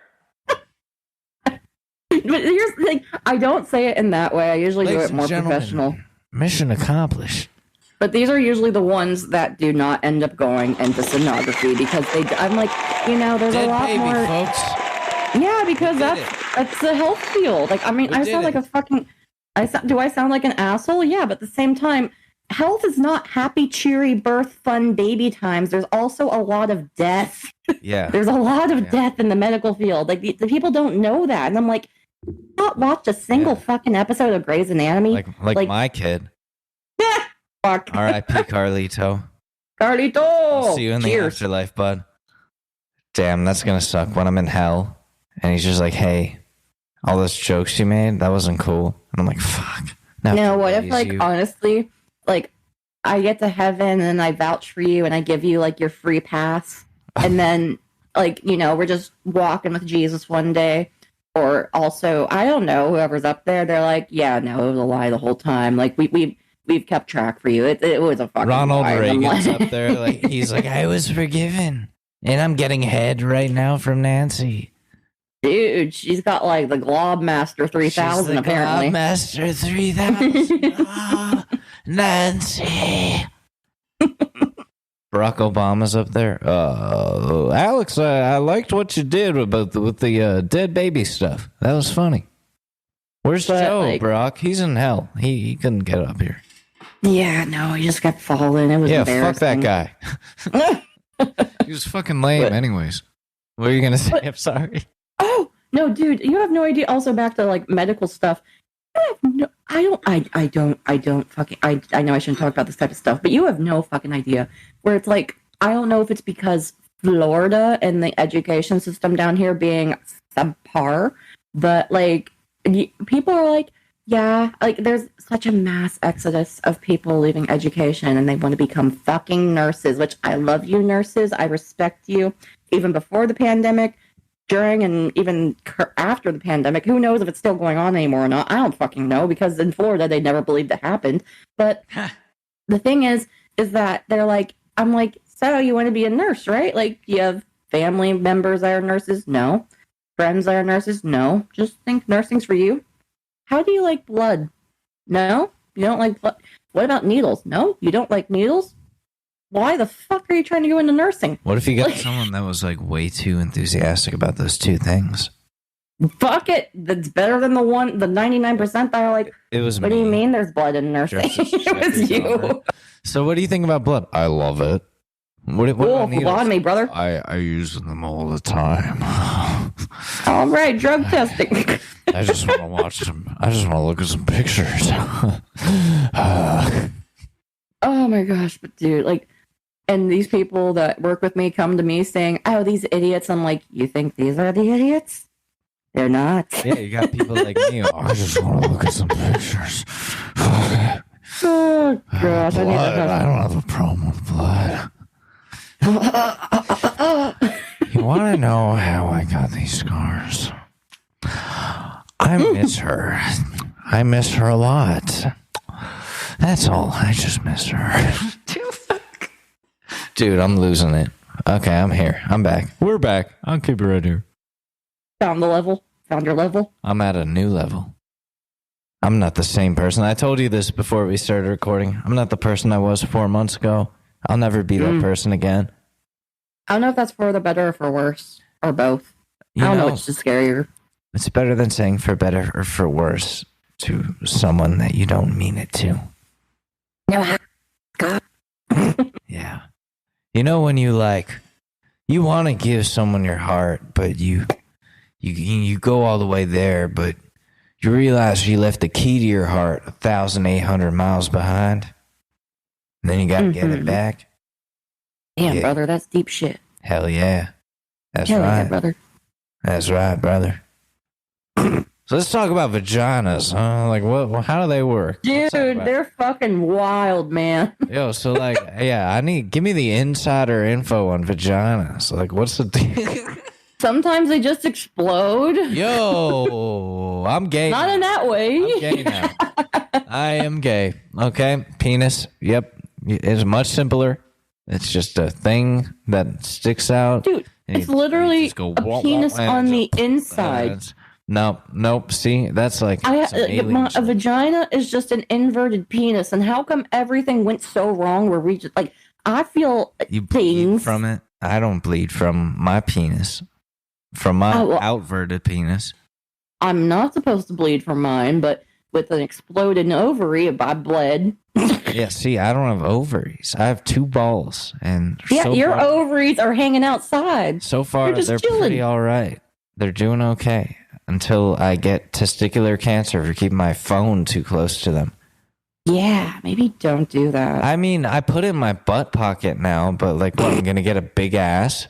C: But here's like, I don't say it in that way. I usually do it more professional.
D: Mission accomplished.
C: But these are usually the ones that do not end up going into sonography because I'm like, there's
D: Dead
C: a lot
D: baby,
C: more.
D: Folks.
C: Yeah, because that's the health field. Like, I mean, I sound like a fucking. Do I sound like an asshole? Yeah, but at the same time, health is not happy, cheery, birth, fun, baby times. There's also a lot of death.
D: Yeah.
C: There's a lot of death in the medical field. Like, the people don't know that. And I'm like, not watched a single fucking episode of Grey's Anatomy.
D: Like my kid.
C: Fuck.
D: R.I.P. Carlito.
C: Carlito!
D: I'll see you in the
C: Cheers.
D: afterlife, bud. Damn, that's going to suck when I'm in hell. And he's just like, "Hey, all those jokes you made, that wasn't cool." And I'm like, fuck.
C: No, what if, like, honestly, like, I get to heaven and I vouch for you and I give you, like, your free pass. And then, like, we're just walking with Jesus one day. Or also, I don't know, whoever's up there, they're like, "Yeah, no, it was a lie the whole time. Like, we've kept track for you. It was a fucking
D: Ronald
C: lie."
D: Reagan's up there. Like, he's like, "I was forgiven. And I'm getting head right now from Nancy."
C: Dude, she's got like the Globmaster 3000
D: She's
C: apparently.
D: Globmaster 3000. Oh, Nancy. Barack Obama's up there. Alex, I liked what you did with the dead baby stuff. That was funny. Where's Joe, Barack? He's in hell. He couldn't get up here.
C: Yeah, no, he just kept falling. It was embarrassing.
D: Fuck that guy. He was fucking lame anyways. What are you going to say? I'm sorry.
C: Oh, no, dude, you have no idea. Also, back to like medical stuff. I know I shouldn't talk about this type of stuff, but you have no fucking idea where it's like, I don't know if it's because Florida and the education system down here being subpar, but like people are like, yeah, like there's such a mass exodus of people leaving education and they want to become fucking nurses, which I love you nurses. I respect you even before the pandemic. During and even after the pandemic, who knows if it's still going on anymore or not? I don't fucking know because in Florida they never believed it happened. But the thing is that they're like, I'm like, "So you want to be a nurse, right? Like, you have family members that are nurses? No. Friends that are nurses? No. Just think nursing's for you. How do you like blood? No, you don't like blood. What about needles? No, you don't like needles. Why the fuck are you trying to go into nursing?
D: What if you got someone that was like way too enthusiastic about those two things?
C: Fuck it. That's better than the 99% that are like,
D: it was
C: what
D: me.
C: do you mean there's blood in nursing? It was you.
D: So what do you think about blood? I love it. What about needles?
C: On me, brother.
D: I use them all the time.
C: All right, drug testing.
D: I just want to watch some. I just want to look at some pictures.
C: Oh my gosh, but dude, like, and these people that work with me come to me saying, "Oh, these idiots." I'm like, "You think these are the idiots? They're not."
D: Yeah, you got people like me. I just want to look at some pictures.
C: Oh gosh,
D: blood. I don't have a problem with blood. You want to know how I got these scars? I miss her. I miss her a lot. That's all. I just miss her. Dude, I'm losing it. Okay, I'm here. I'm back.
B: We're back. I'll keep it right here.
C: Found the level. Found your level.
D: I'm at a new level. I'm not the same person. I told you this before we started recording. I'm not the person I was 4 months ago. I'll never be that person again.
C: I don't know if that's for the better or for worse, or both. I don't know which is scarier.
D: It's better than saying for better or for worse to someone that you don't mean it to.
C: No, God.
D: Yeah. You know when you you want to give someone your heart, but you go all the way there, but you realize you left the key to your heart 1,800 miles behind, and then you got to get it back.
C: Damn, brother, that's deep shit.
D: Hell yeah. That's right.
C: Yeah, brother.
D: That's right, brother. So let's talk about vaginas, huh? Like, how do they work?
C: Dude, they're fucking wild, man.
D: Yo, so give me the insider info on vaginas. Like, what's the deal?
C: Sometimes they just explode.
D: Yo, I'm gay.
C: Not in that way.
D: I'm gay now. I am gay. Okay, penis. Yep, it's much simpler. It's just a thing that sticks out.
C: Dude, it's literally a penis on the inside.
D: Nope. See, that's like
C: a vagina is just an inverted penis, and how come everything went so wrong? Where we just I feel
D: you bleed
C: things
D: from it. I don't bleed from my penis, from my outverted penis.
C: I'm not supposed to bleed from mine, but with an exploded ovary, I bled.
D: Yeah, see, I don't have ovaries. I have 2 balls, and
C: your ovaries are hanging outside.
D: So far, they're pretty all right. They're doing okay. Until I get testicular cancer for keeping my phone too close to them.
C: Yeah, maybe don't do that.
D: I mean, I put it in my butt pocket now, but what, I'm going to get a big ass?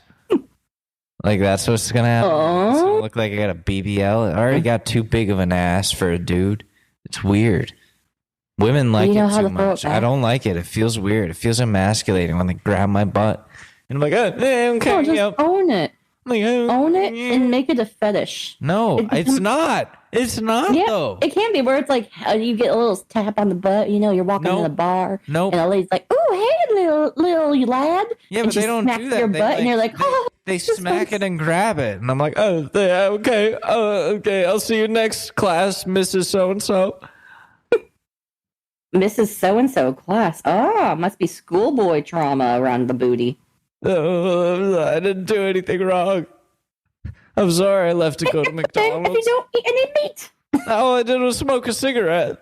D: That's what's going to happen? It's going to look like I got a BBL. I already got too big of an ass for a dude. It's weird. Women like it too much. I don't like it. It feels weird. It feels emasculating when they grab my butt. And I'm like, okay.
C: No, just own it. Own it and make it a fetish.
D: No, it's not. It's not, though.
C: It can be where it's you get a little tap on the butt. You're walking in a bar.
D: Nope.
C: And a lady's like, "Oh, hey, little lad."
D: Yeah,
C: and
D: but they don't do that.
C: Your butt, and you're like, "Oh."
D: They smack it and grab it, and I'm like, "Oh, yeah, okay. Okay. I'll see you next class, Mrs. So-and-so."
C: Mrs. So-and-so class. Oh, must be schoolboy trauma around the booty.
D: Oh, I didn't do anything wrong. I'm sorry I left to go to McDonald's.
C: If you don't eat any meat.
D: All I did was smoke a cigarette.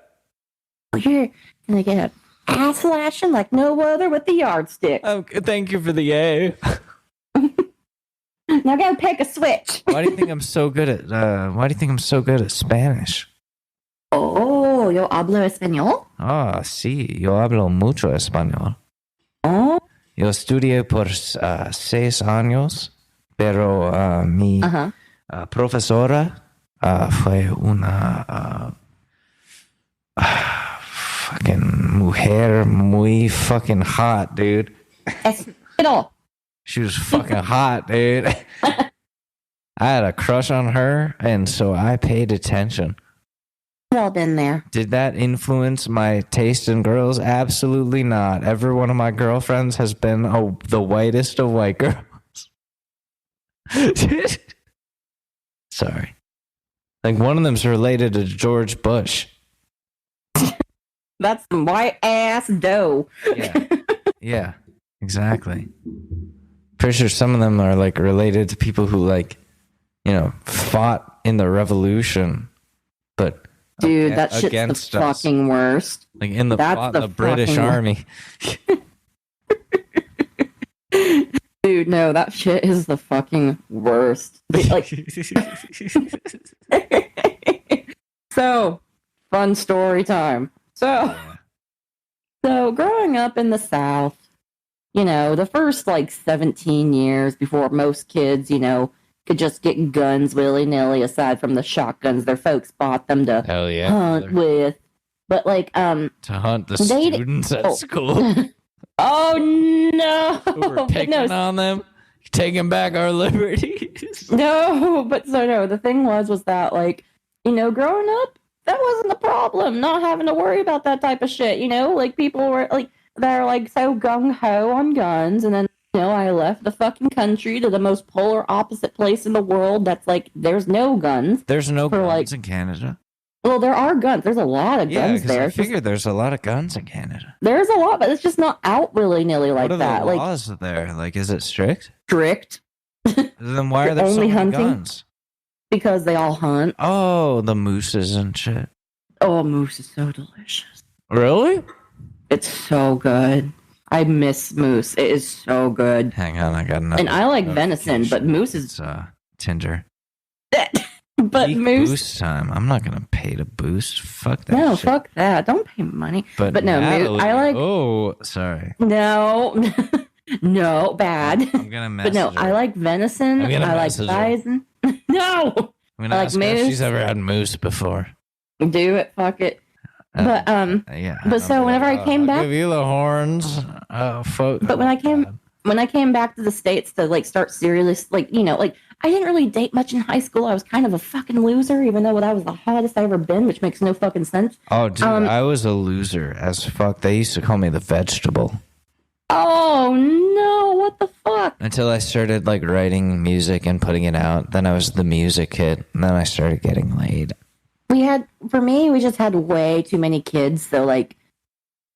C: You're going to get an ass lashing like no other with the yardstick.
D: Thank you for the A.
C: Now go pick a switch.
D: Why do you think I'm so good at Spanish?
C: Oh, yo hablo español?
D: Ah, sí, yo hablo mucho español.
C: Oh.
D: Yo estudié por 6 años, pero mi profesora fue una fucking mujer muy fucking hot, dude. She was fucking hot, dude. I had a crush on her, and so I paid attention.
C: All been there.
D: Did that influence my taste in girls? Absolutely not. Every one of my girlfriends has been the whitest of white girls. Sorry. One of them's related to George Bush.
C: That's some white ass dough.
D: Yeah, exactly. Pretty sure some of them are related to people who fought in the revolution, but
C: dude, that shit's the fucking worst.
D: In the British Army.
C: Dude, no, that shit is the fucking worst. So, fun story time. So growing up in the South, the first 17 years before most kids, could just get guns willy-nilly aside from the shotguns their folks bought them to hunt with. But to
D: hunt the students at school.
C: Oh no.
D: Who were picking on them, taking back our liberties.
C: No, but the thing was that growing up, that wasn't the problem. Not having to worry about that type of shit. You know, like people were like they're like so gung ho on guns, and then I left the fucking country to the most polar opposite place in the world. That's like there's no guns.
D: There's no guns in Canada.
C: Well, there are guns. There's a lot of guns there.
D: I figured there's a lot of guns in Canada.
C: There's a lot, but it's just not out willy-nilly like
D: that.
C: What are
D: the laws there? Like, is it strict?
C: Strict.
D: Then why are there so many guns?
C: Because they all hunt.
D: Oh, the mooses and shit.
C: Oh, moose is so delicious.
D: Really?
C: It's so good. I miss moose. It is so good.
D: Hang on, I got another.
C: And I like venison, but moose is
D: Tinder.
C: But moose
D: boost time. I'm not gonna pay to boost. Fuck that.
C: No,
D: shit.
C: Fuck that. Don't pay money. But no,
D: Natalie,
C: I like.
D: Oh, sorry.
C: No, no, bad.
D: I'm gonna message
C: But no,
D: her.
C: I like venison. I like bison. No,
D: I'm gonna
C: I like
D: ask her if
C: moose.
D: she's ever had moose before.
C: Do it. Fuck it. But
D: yeah.
C: But so whenever I came back,
D: give you the horns. Oh, fuck.
C: But when I came back to the States to like start seriously, like like I didn't really date much in high school. I was kind of a fucking loser, even though I was the hottest I ever been, which makes no fucking sense.
D: Oh, dude, I was a loser as fuck. They used to call me the vegetable.
C: Oh no! What the fuck?
D: Until I started like writing music and putting it out. Then I was the music kid. And then I started getting laid.
C: We just had way too many kids. So like,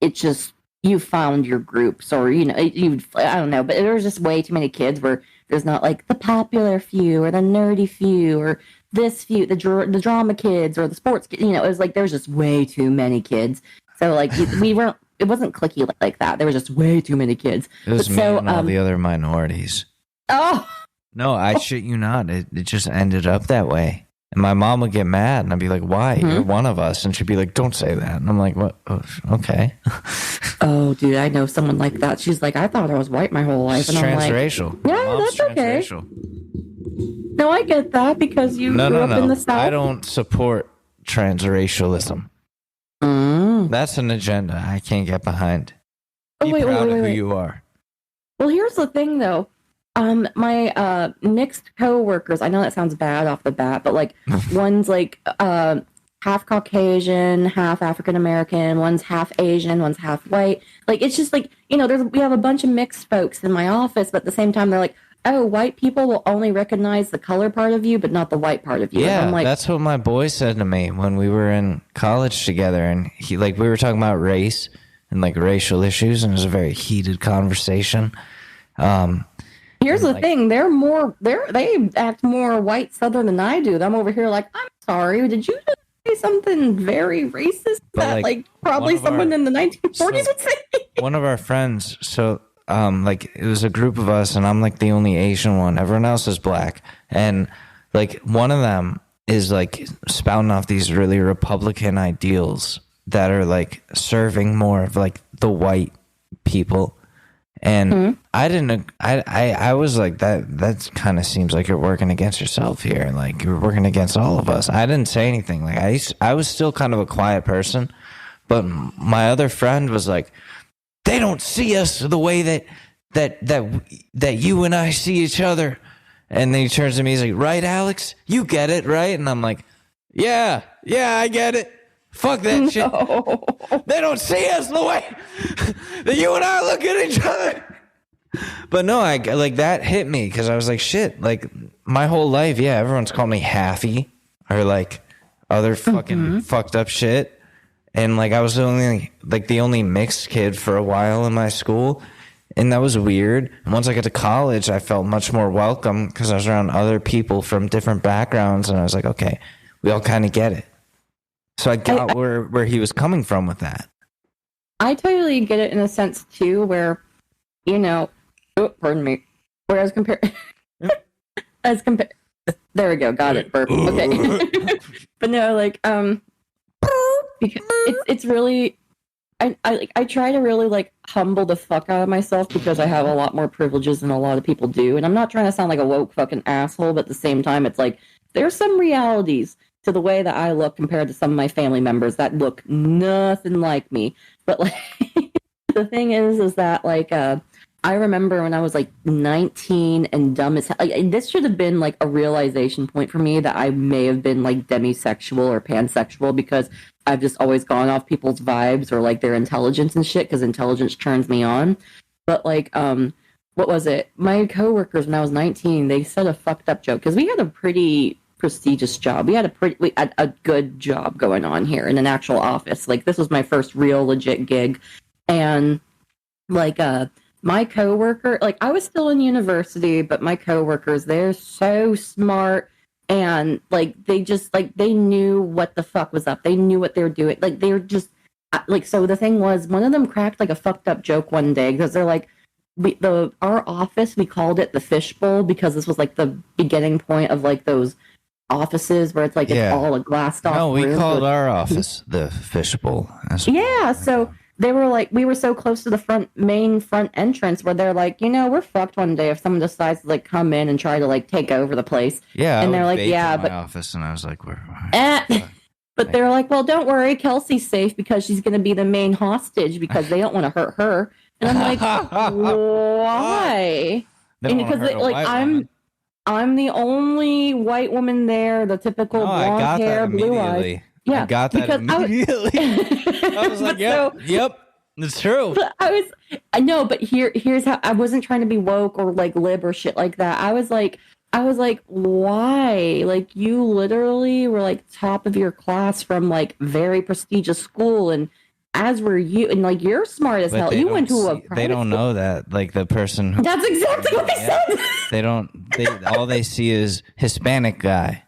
C: it just, you found your groups or, I don't know, but there was just way too many kids where there's not like the popular few or the nerdy few or this few, the drama kids or the sports kids, it was like, there was just way too many kids. So like, it wasn't cliquey like that. There was just way too many kids.
D: It was me and all the other minorities.
C: Oh!
D: No, I shit you not. It just ended up that way. And my mom would get mad, and I'd be like, why? You're one of us. And she'd be like, don't say that. And I'm like, what? Oh, okay.
C: Oh, dude, I know someone like that. She's like, I thought I was white my whole life.
D: She's
C: and I'm
D: transracial.
C: Like, yeah, that's okay. No, I get that because you grew up in the South.
D: I don't support transracialism. That's an agenda I can't get behind. Be proud of who you are.
C: Well, here's the thing, though. My mixed coworkers, I know that sounds bad off the bat, but like one's like half Caucasian, half African American, one's half Asian, one's half white. Like it's just like, we have a bunch of mixed folks in my office, but at the same time they're like, oh, white people will only recognize the color part of you, but not the white part of you.
D: Yeah,
C: I'm like,
D: that's what my boy said to me when we were in college together, and we were talking about race and like racial issues, and it was a very heated conversation.
C: Here's the thing: they act more white Southern than I do. I'm over here like, I'm sorry, did you just say something very racist that probably someone in the 1940s would say?
D: One of our friends, it was a group of us, and I'm like the only Asian one. Everyone else is black, and like one of them is like spouting off these really Republican ideals that are like serving more of like the white people. And I was like, that kind of seems like you're working against yourself here. Like you're working against all of us. I didn't say anything. Like I was still kind of a quiet person, but my other friend was like, they don't see us the way that you and I see each other. And then he turns to me, he's like, right, Alex, you get it, right? And I'm like, yeah, I get it. Fuck that shit. They don't see us the way that you and I look at each other. But no, that hit me because I was like, shit, like my whole life, yeah, everyone's called me halfy or like other fucking fucked up shit. And like I was the only mixed kid for a while in my school. And that was weird. And once I got to college, I felt much more welcome because I was around other people from different backgrounds. And I was like, okay, we all kind of get it. So I got where he was coming from with that.
C: I totally get it in a sense too, where, pardon me. Whereas there we go, got it, burp. Okay. But no, like, because it's really, I try to really like humble the fuck out of myself because I have a lot more privileges than a lot of people do. And I'm not trying to sound like a woke fucking asshole, but at the same time, it's like, there's some realities to the way that I look compared to some of my family members that look nothing like me. But like the thing is that like I remember when I was like 19 and dumb as hell. Like, this should have been like a realization point for me that I may have been like demisexual or pansexual because I've just always gone off people's vibes or like their intelligence and shit because intelligence turns me on. But like, what was it? My coworkers when I was 19, they said a fucked up joke because we had a pretty prestigious job. We had a good job going on here in an actual office. Like this was my first real legit gig, and like my coworker, like I was still in university, but my coworkers, they're so smart and like they just like they knew what the fuck was up. They knew what they were doing. Like they were just like so the thing was one of them cracked like a fucked up joke one day because they're like our office, we called it the fishbowl because this was like the beginning point of like those offices where it's like it's all a glassed off.
D: No, we
C: room
D: called our office the fishbowl.
C: Yeah, so they were like, we were so close to the main front entrance where they're like, we're fucked one day if someone decides to like come in and try to like take over the place.
D: Yeah,
C: and they're like, yeah,
D: but office, and I was like,
C: but they're like, well, don't worry, Kelsey's safe because she's going to be the main hostage because they don't want to hurt her. And I'm like, why? And because I'm the only white woman there, the typical blonde hair, blue eyes.
D: Yeah, I got that immediately. I was like, yep, it's true.
C: But I know, but here's how I wasn't trying to be woke or like lib or shit like that. I was like, why? Like, you literally were like top of your class from like very prestigious school, and as were you, and like you're smart as hell. You went to a private
D: they don't
C: school.
D: Know that, like the person.
C: That's exactly what they said.
D: They don't. All they see is Hispanic guy.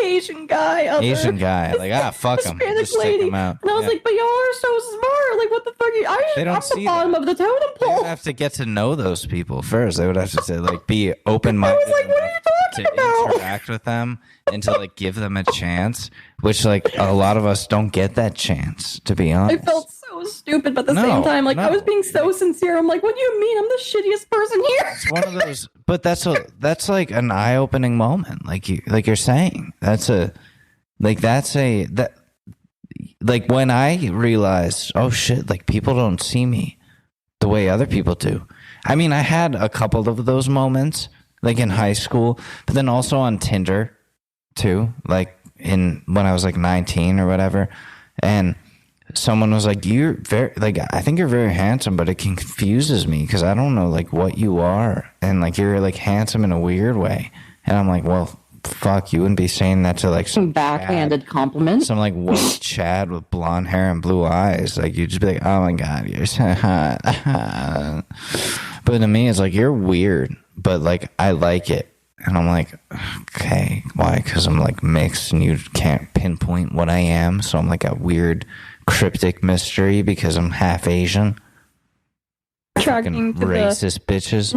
C: Asian guy.
D: Like, fuck him. Just
C: lady.
D: Stick him out.
C: And I was like, but y'all are so smart. Like, what the fuck? I'm the bottom of the totem pole.
D: They would have to get to know those people first. They would have to say, like, be open-minded.
C: I was like, what are you talking about?
D: Interact with them and to like give them a chance, which like a lot of us don't get that chance, to be honest.
C: I felt so stupid, but at the same time, like I was being so sincere. I'm like, what do you mean? I'm the shittiest person here.
D: It's one of those, but that's like an eye-opening moment, like you're saying. Like when I realized, oh shit, like people don't see me the way other people do. I mean, I had a couple of those moments, like in high school, but then also on Tinder too, like when I was like 19 or whatever, and someone was like, you're very, like, I think you're very handsome, but it confuses me because I don't know like what you are, and like you're like handsome in a weird way. And I'm like, well, fuck, you wouldn't be saying that to like some
C: backhanded
D: Chad,
C: compliment,
D: some like white Chad with blonde hair and blue eyes. Like you'd just be like, oh my god, you're so hot. But to me, it's like, you're weird, but like I like it. And I'm like, okay, why? Because I'm like mixed and you can't pinpoint what I am. So I'm like a weird cryptic mystery because I'm half Asian.
C: Attracting to
D: racist bitches.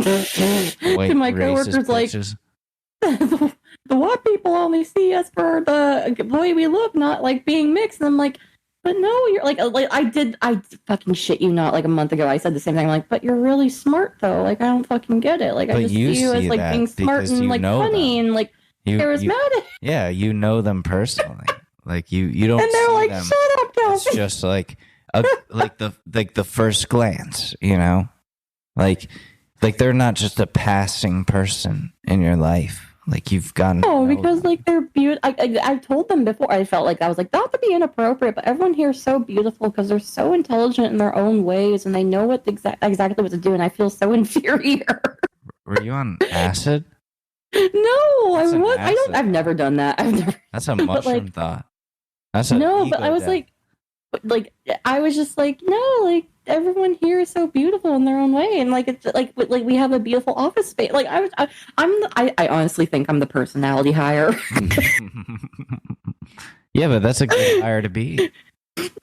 C: White my coworkers like, the white people only see us for the way we look, not like being mixed. And I'm like, but no, you're like I fucking shit you not, like a month ago I said the same thing. I'm like, but you're really smart though. Like I don't fucking get it. Like, but I just see you as like being smart and like funny and like charismatic.
D: Yeah, you know them personally. Like you don't.
C: And they're like,
D: them.
C: Shut up, Kelsey.
D: It's just like the first glance, you know, like they're not just a passing person in your life. Like you've gotten.
C: No, because like they're beautiful. I told them before. I felt like I was like, not to be inappropriate, but everyone here is so beautiful because they're so intelligent in their own ways and they know what exactly what to do. And I feel so inferior.
D: Were you on acid?
C: No, I was. I don't. I've never done that. I've never.
D: That's a mushroom thought. That's
C: no, but I was like I was just like, no, like everyone here is so beautiful in their own way, and like it's like we have a beautiful office space. Like I honestly think I'm the personality hire.
D: Yeah, but that's a good hire to be.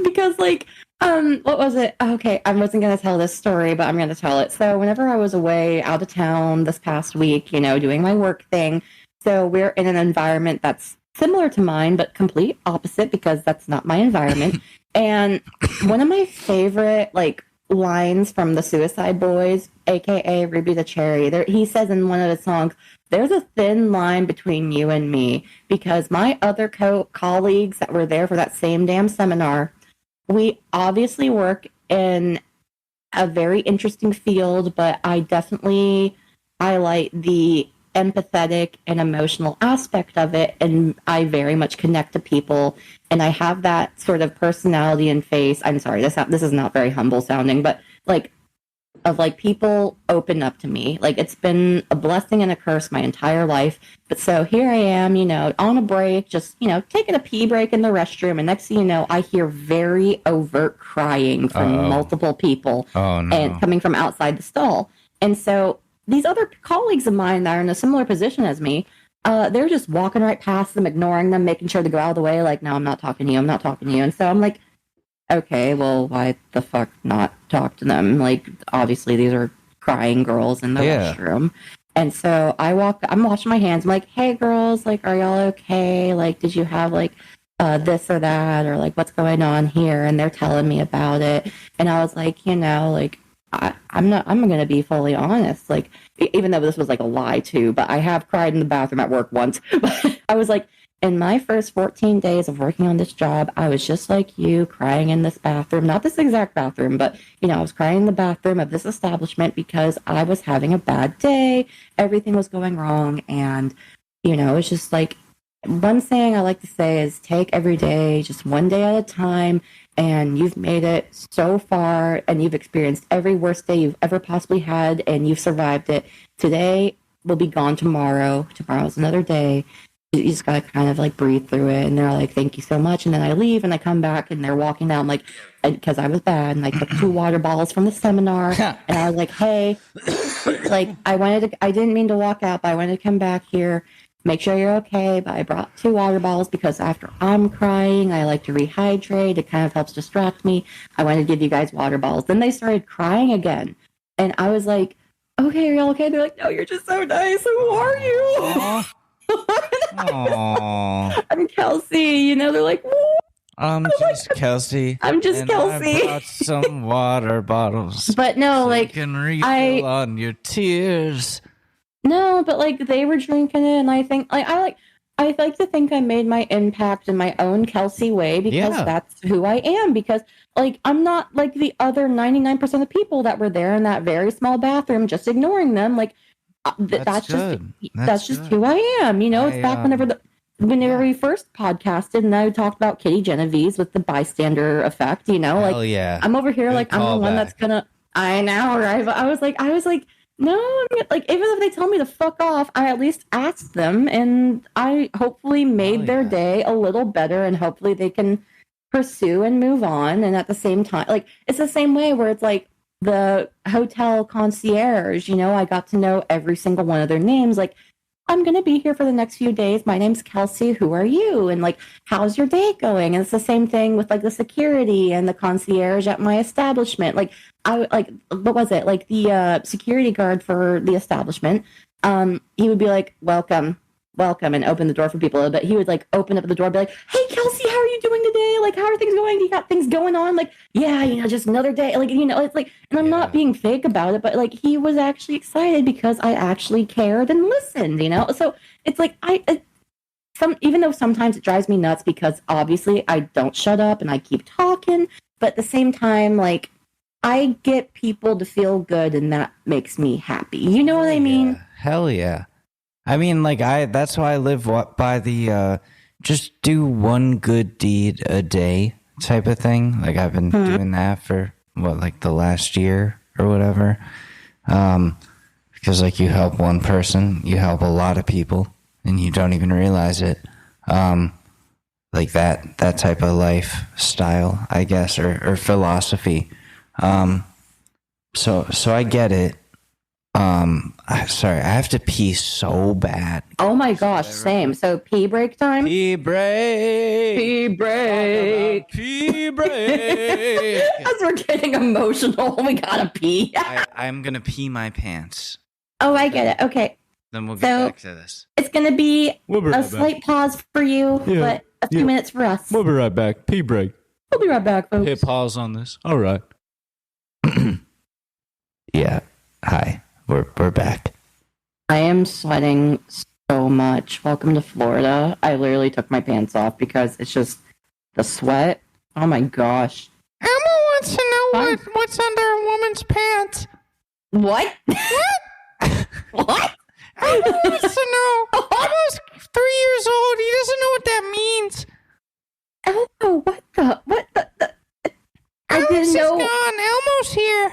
C: Because like what was it? Okay, I wasn't gonna tell this story, but I'm gonna tell it. So whenever I was away out of town this past week, you know, doing my work thing, so we're in an environment that's similar to mine, but complete opposite because that's not my environment. And one of my favorite like lines from the Suicide Boys, aka Ruby the Cherry, he says in one of his songs, "There's a thin line between you and me," because my other colleagues that were there for that same damn seminar, we obviously work in a very interesting field, but I definitely highlight the empathetic and emotional aspect of it, and I very much connect to people, and I have that sort of personality and face. I'm sorry, this is not very humble sounding, but like people open up to me. Like, it's been a blessing and a curse my entire life. But so here I am, on a break, just, taking a pee break in the restroom. And next thing you know, I hear very overt crying from multiple people and coming from outside the stall. And so these other colleagues of mine that are in a similar position as me, they're just walking right past them, ignoring them, making sure to go out of the way. Like, no, I'm not talking to you. I'm not talking to you. And so I'm like, okay, well, why the fuck not talk to them? Like, obviously, these are crying girls in the restroom. And so I'm washing my hands. I'm like, hey, girls, like, are y'all okay? Like, did you have, like, this or that? Or, like, what's going on here? And they're telling me about it. And I was like, like, I'm going to be fully honest. Like, even though this was, like, a lie, too, but I have cried in the bathroom at work once. But I was like, in my first 14 days of working on this job, I was just like you, crying in this bathroom. Not this exact bathroom, but, I was crying in the bathroom of this establishment because I was having a bad day. Everything was going wrong. And, it's just like, one thing I like to say is take every day, just one day at a time. And you've made it so far, and you've experienced every worst day you've ever possibly had, and you've survived it. Today will be gone tomorrow. Tomorrow's another day. You just got to kind of like breathe through it. And they're like, thank you so much. And then I leave and I come back and they're walking down, like, because I was bad. And I took 2 water bottles from the seminar. And I was like, hey, like, I didn't mean to walk out, but I wanted to come back here, make sure you're okay. But I brought 2 water bottles because after I'm crying, I like to rehydrate. It kind of helps distract me. I wanted to give you guys water bottles. Then they started crying again. And I was like, okay, are y'all okay? They're like, no, you're just so nice. Who are you? I'm Kelsey, they're like,
D: I'm just Kelsey.
C: I'm just Kelsey.
D: I brought some water bottles.
C: But no,
D: so
C: like,
D: you can refill on your tears.
C: No, but like they were drinking it, and I think I like to think I made my impact in my own Kelsey way because that's who I am. Because like I'm not like the other 99% of people that were there in that very small bathroom, just ignoring them. Like. That's just who I am. It's back whenever we first podcasted and I talked about Kitty Genovese with the bystander effect, like,
D: yeah.
C: I'm over here, like, I'm the one that's gonna, I know, right? But I was like, no, like, even if they tell me to fuck off, I at least asked them, and I hopefully made their day a little better, and hopefully they can pursue and move on. And at the same time, like, it's the same way where it's like, the hotel concierge, I got to know every single one of their names. Like, I'm going to be here for the next few days. My name's Kelsey. Who are you? And like, how's your day going? And it's the same thing with like the security and the concierge at my establishment. Like, what was it? Like the security guard for the establishment. He would be like, welcome, and open the door for people. But he would like open up the door and be like, hey, Kelsey, how are you doing today? Like, how are things going? You got things going on? Like, yeah, just another day. Like, it's like, and I'm not being fake about it, but like he was actually excited because I actually cared and listened, So it's like, even though sometimes it drives me nuts because obviously I don't shut up and I keep talking, but at the same time, like, I get people to feel good and that makes me happy. You know what I mean?
D: Hell yeah. I mean, like, that's why I live by the just do one good deed a day type of thing. Like, I've been doing that for, like the last year or whatever. Because, like, you help one person, you help a lot of people, and you don't even realize it. Like, that type of lifestyle, I guess, or philosophy. So I get it. Sorry, I have to pee so bad.
C: Oh my gosh, same. So pee break time?
D: Pee break.
C: Pee break.
D: Pee break.
C: As we're getting emotional, we gotta pee.
D: I'm gonna pee my pants.
C: Oh, I get it. Okay.
D: Then we'll get back to this.
C: It's gonna be a slight pause for you, but a few minutes for us.
B: We'll be right back. Pee break.
C: We'll be right back, folks.
B: Hit pause on this. All right.
D: Yeah. Hi. We're back.
C: I am sweating so much. Welcome to Florida. I literally took my pants off because it's just the sweat. Oh my gosh.
D: Emma wants to know what's under a woman's pants.
C: What? What?
D: Elmo wants to know. Elmo's 3 years old. He doesn't know what that means.
C: Elmo, what the? I
D: Alex
C: didn't know.
D: Is gone. Elmo's here.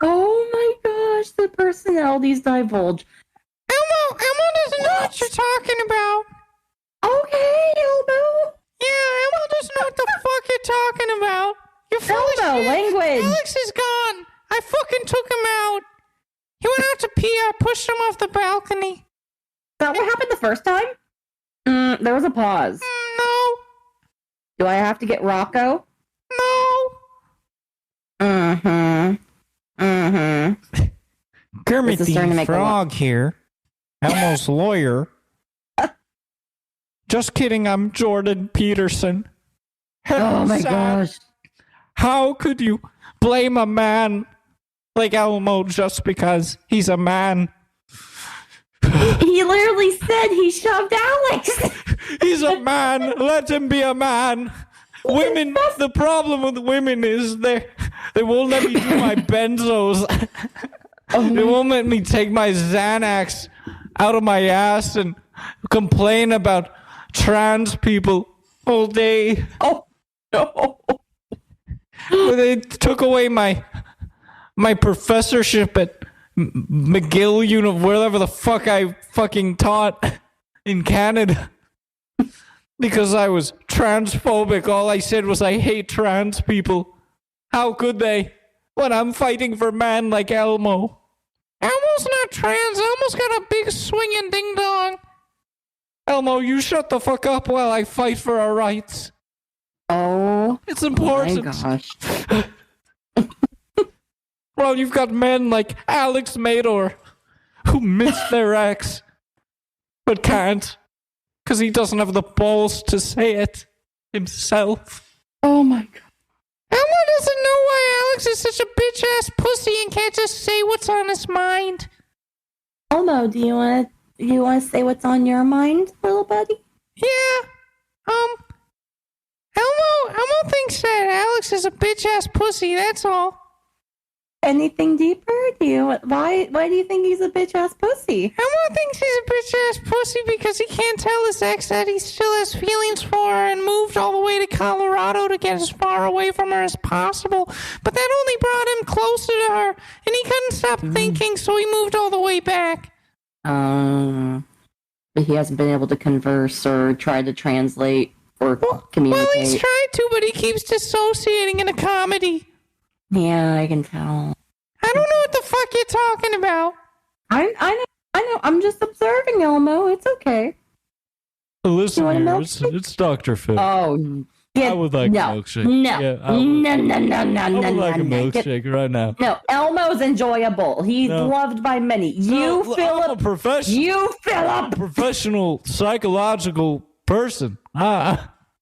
C: Oh my gosh, the personalities divulge.
D: Elmo doesn't know what you're talking about.
C: Okay, Elmo.
D: Yeah, Elmo doesn't know what the fuck you're talking about. You're full of
C: Elmo,
D: shit.
C: language.
D: Alex is gone. I fucking took him out. He went out to pee. I pushed him off the balcony.
C: Is that what happened the first time? There was a pause.
D: No.
C: Do I have to get Rocco?
D: No. Kermit the Frog here. Elmo's lawyer. Just kidding, I'm Jordan Peterson.
C: Oh my gosh.
D: How could you blame a man like Elmo just because he's a man?
C: He literally said he shoved Alex.
D: He's a man. Let him be a man. Women, the problem with women is they won't let me do my benzos. They won't let me take my Xanax out of my ass and complain about trans people all day.
C: Oh, no.
D: They took away my professorship at McGill wherever the fuck I fucking taught in Canada. Because I was transphobic. All I said was I hate trans people. How could they? When I'm fighting for man like Elmo. Elmo's not trans. Elmo's got a big swinging ding-dong. Elmo, you shut the fuck up while I fight for our rights.
C: Oh,
D: it's important.
C: My gosh.
D: Well, you've got men like Alex Mador who miss their ex, but can't because he doesn't have the balls to say it himself.
C: Oh my god.
D: Elmo doesn't know why Alex is such a bitch-ass pussy and can't just say what's on his mind.
C: Elmo, do you want to say what's on your mind, little buddy?
D: Yeah. Elmo thinks that Alex is a bitch-ass pussy, that's all.
C: Anything deeper? Why do you think he's a bitch-ass pussy?
D: Elmo thinks he's a bitch-ass pussy because he can't tell his ex that he still has feelings for her and moved all the way to Colorado to get as far away from her as possible. But that only brought him closer to her, and he couldn't stop thinking, so he moved all the way back.
C: But he hasn't been able to converse or try to translate or communicate.
D: Well, he's tried to, but he keeps dissociating in a comedy.
C: Yeah, I can tell.
D: I don't know what the fuck you're talking about.
C: I know. I'm just observing, Elmo. It's okay.
B: Listen here, it's Dr. Phil.
C: Oh, yeah.
B: I would like a milkshake.
C: No,
B: yeah,
C: no.
B: I would like a milkshake right now.
C: No, Elmo's enjoyable. He's loved by many.
B: I'm a professional psychological person.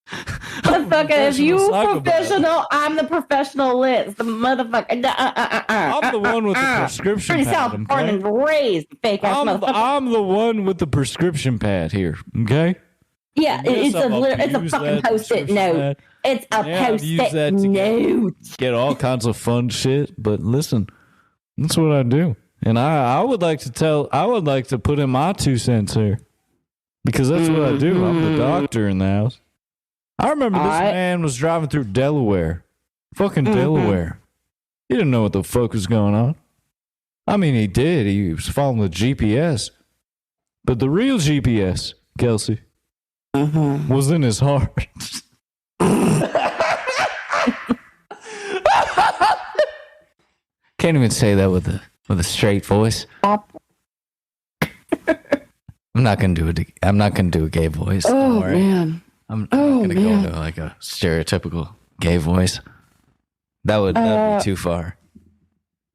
C: Motherfucker, if you professional, I'm the professional list. The motherfucker.
B: I'm the one with the prescription pad.
C: South born and raised, fake ass motherfucker.
B: I'm the one with the prescription pad here. Okay.
C: Yeah, it's a fucking post-it note. It's a post-it note.
B: Get all kinds of fun shit, but listen, that's what I do, and I would like to put in my 2 cents here because that's what I do. I'm the doctor in the house. I remember this man was driving through Delaware. Fucking Delaware. He didn't know what the fuck was going on. I mean, he did. He was following the GPS. But the real GPS, Kelsey, was in his heart.
D: Can't even say that with a straight voice. I'm not gonna do a gay voice.
C: Oh, man.
D: I'm not gonna go into like a stereotypical gay voice. That would be too far.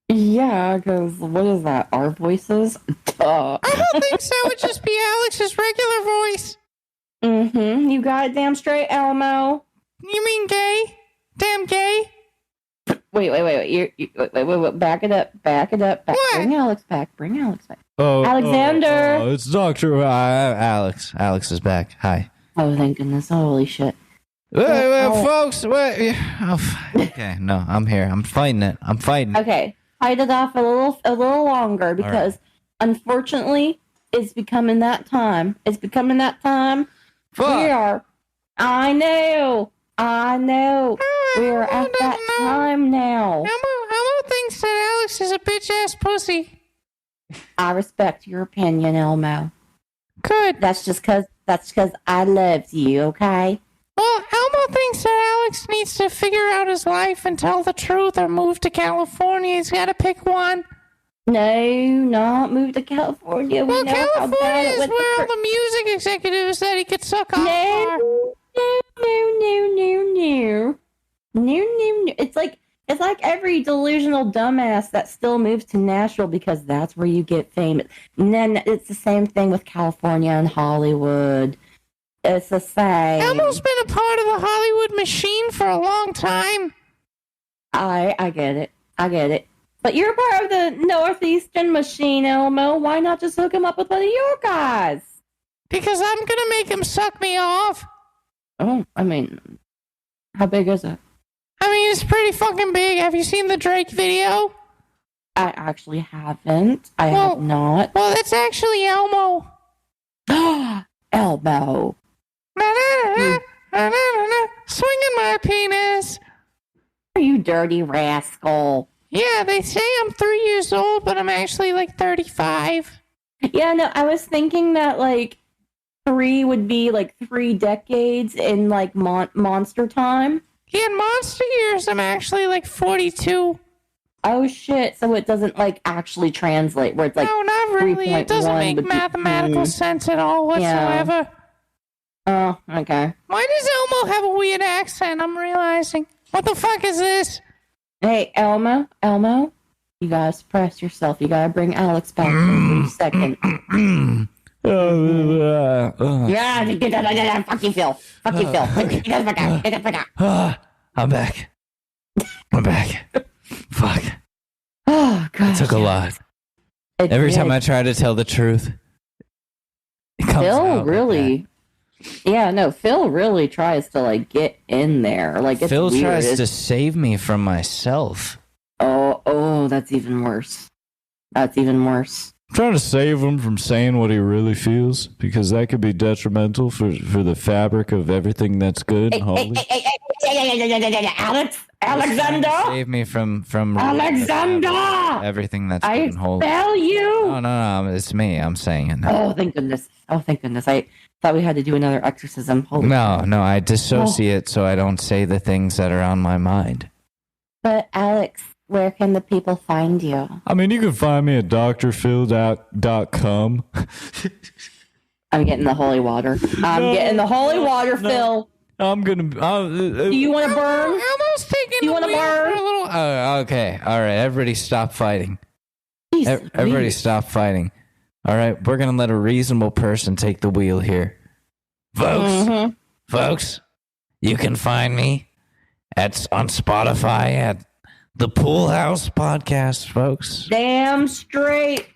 C: Yeah, because what is that? Our voices?
D: I don't think so. It would just be Alex's regular voice.
C: You got it damn straight, Elmo.
D: You mean gay? Damn gay?
C: Wait. Wait. Back it up.
D: What?
C: Bring Alex back.
B: Oh,
C: Alexander.
B: It's Dr.
D: Alex. Alex is back. Hi.
C: Oh, thank goodness. Holy shit.
D: Wait, folks, wait. Okay, no, I'm here. I'm fighting it.
C: Okay, fight it off a little longer because unfortunately, it's becoming that time.
D: Fuck.
C: We are. I know. We are at that time now.
E: Elmo thinks that Alex is a bitch ass pussy.
C: I respect your opinion, Elmo.
E: Good.
C: That's just cause I love you, okay?
E: Well, Elmo thinks that Alex needs to figure out his life and tell the truth or move to California. He's got to pick one.
C: No, not move to California.
E: Well, California is where all the music executives said he could suck off are.
C: No. It's like every delusional dumbass that still moves to Nashville because that's where you get famous. And then it's the same thing with California and Hollywood. It's the same.
E: Elmo's been a part of the Hollywood machine for a long time.
C: I get it. But you're part of the Northeastern machine, Elmo. Why not just hook him up with one of your guys?
E: Because I'm gonna make him suck me off.
C: Oh, I mean, how big is it?
E: I mean, it's pretty fucking big. Have you seen the Drake video?
C: I actually haven't. I have not.
E: Well, that's actually Elmo.
C: Elmo.
E: Swinging my penis.
C: You dirty rascal.
E: Yeah, they say I'm 3 years old, but I'm actually like 35.
C: Yeah, no, I was thinking that like 3 would be like 3 decades in like monster time.
E: Yeah, in monster years, I'm actually like 42.
C: Oh shit! So it doesn't like actually translate where it's like
E: no, not really. It doesn't make mathematical sense at all whatsoever.
C: Oh, okay.
E: Why does Elmo have a weird accent? I'm realizing. What the fuck is this?
C: Hey, Elmo, you gotta suppress yourself. You gotta bring Alex back for a second. Yeah, fuck you, Phil.
D: I'm back. Fuck.
C: Oh, God.
D: It took a lot. Every time I try to tell the truth, it comes out
C: really. Yeah, no, Phil really tries to like get in there. Like it's
D: Phil
C: weird.
D: tries to save me from myself.
C: Oh, that's even worse. I'm
B: trying to save him from saying what he really feels because that could be detrimental for the fabric of everything that's good and holy.
C: Alexander,
D: save me from
C: Alexander,
D: everything that's good and holy.
C: I spell you.
D: No, it's me. I'm saying it now.
C: Oh, thank goodness. I thought we had to do another exorcism.
D: No, I dissociate so I don't say the things that are on my mind.
C: But Alex, where can the people find you?
B: I mean, you can find me at drphil.com.
C: I'm getting the holy water. Phil.
B: I'm gonna.
C: Do you want to burn?
E: Elmo's taking
C: you want to burn?
E: A little...
D: Okay. All right. Everybody stop fighting.
C: Jesus,
D: Everybody stop fighting. All right. We're going to let a reasonable person take the wheel here. Folks, you can find me on Spotify at the Pool House Podcast, folks.
C: Damn straight.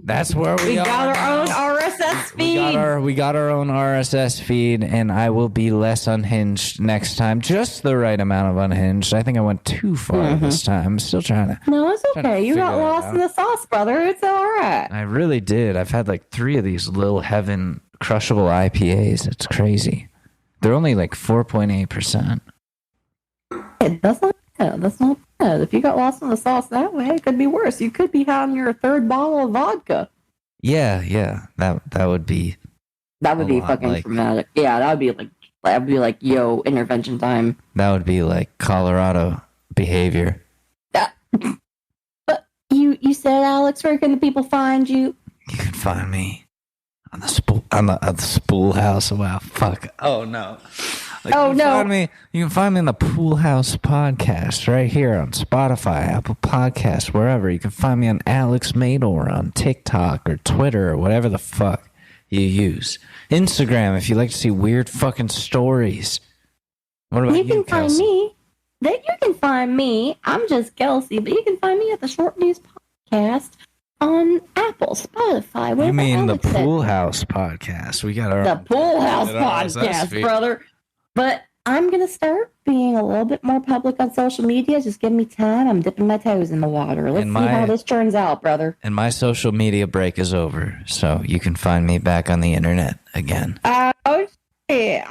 D: That's where we are.
C: Got our own RSS feed.
D: We got our own RSS feed, and I will be less unhinged next time. Just the right amount of unhinged. I think I went too far this time. I'm still trying to.
C: No, it's okay. You got lost in the sauce, brother. It's all right.
D: I really did. I've had like 3 of these Little Heaven crushable IPAs. It's crazy. They're only like 4.8%.
C: That's not bad. If you got lost in the sauce that way, it could be worse. You could be having your 3rd bottle of vodka.
D: Yeah. That would be.
C: That would be fucking traumatic. Yeah, that would be like intervention time.
D: That would be like Colorado behavior.
C: But you said, Alex, where can the people find you?
D: You can find me on the Spool House. Wow, fuck. Oh no. You can find me on the Pool House Podcast right here on Spotify, Apple Podcasts, wherever. You can find me on Alex Mador on TikTok or Twitter or whatever the fuck you use. Instagram if you like to see weird fucking stories. What about you, Kelsey?
C: You can find me. I'm just Kelsey, but you can find me at the Short News Podcast on Apple, Spotify.
D: You mean the Pool House Podcast? We got our
C: Pool House Podcast, brother. But I'm going to start being a little bit more public on social media. Just give me time. I'm dipping my toes in the water. Let's see how this turns out, brother.
D: And my social media break is over, so you can find me back on the internet again.
C: Oh, shit.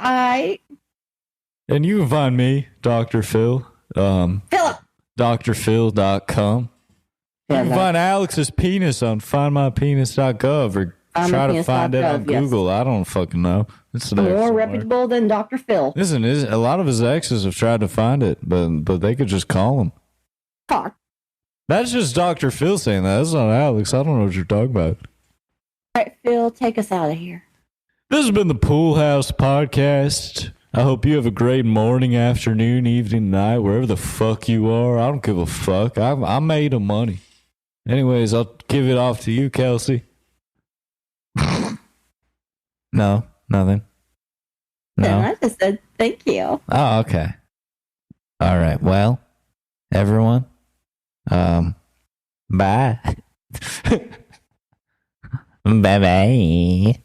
B: And you can find me, Dr. Phil.
C: Philip.
B: drphil.com. You can find Alex's penis on findmypenis.gov or try to find it on Google. Yes. I don't fucking know. It's
C: more reputable than Dr. Phil.
B: Listen, a lot of his exes have tried to find it, but they could just call him.
C: Talk.
B: That's just Dr. Phil saying that. That's not Alex. I don't know what you're talking about.
C: All right, Phil, take us out of here.
B: This has been the Pool House Podcast. I hope you have a great morning, afternoon, evening, night, wherever the fuck you are. I don't give a fuck. I'm made of money. Anyways, I'll give it off to you, Kelsey.
D: No, nothing. No,
C: I just said thank you.
D: Oh, okay. All right. Well, everyone, bye. Bye-bye.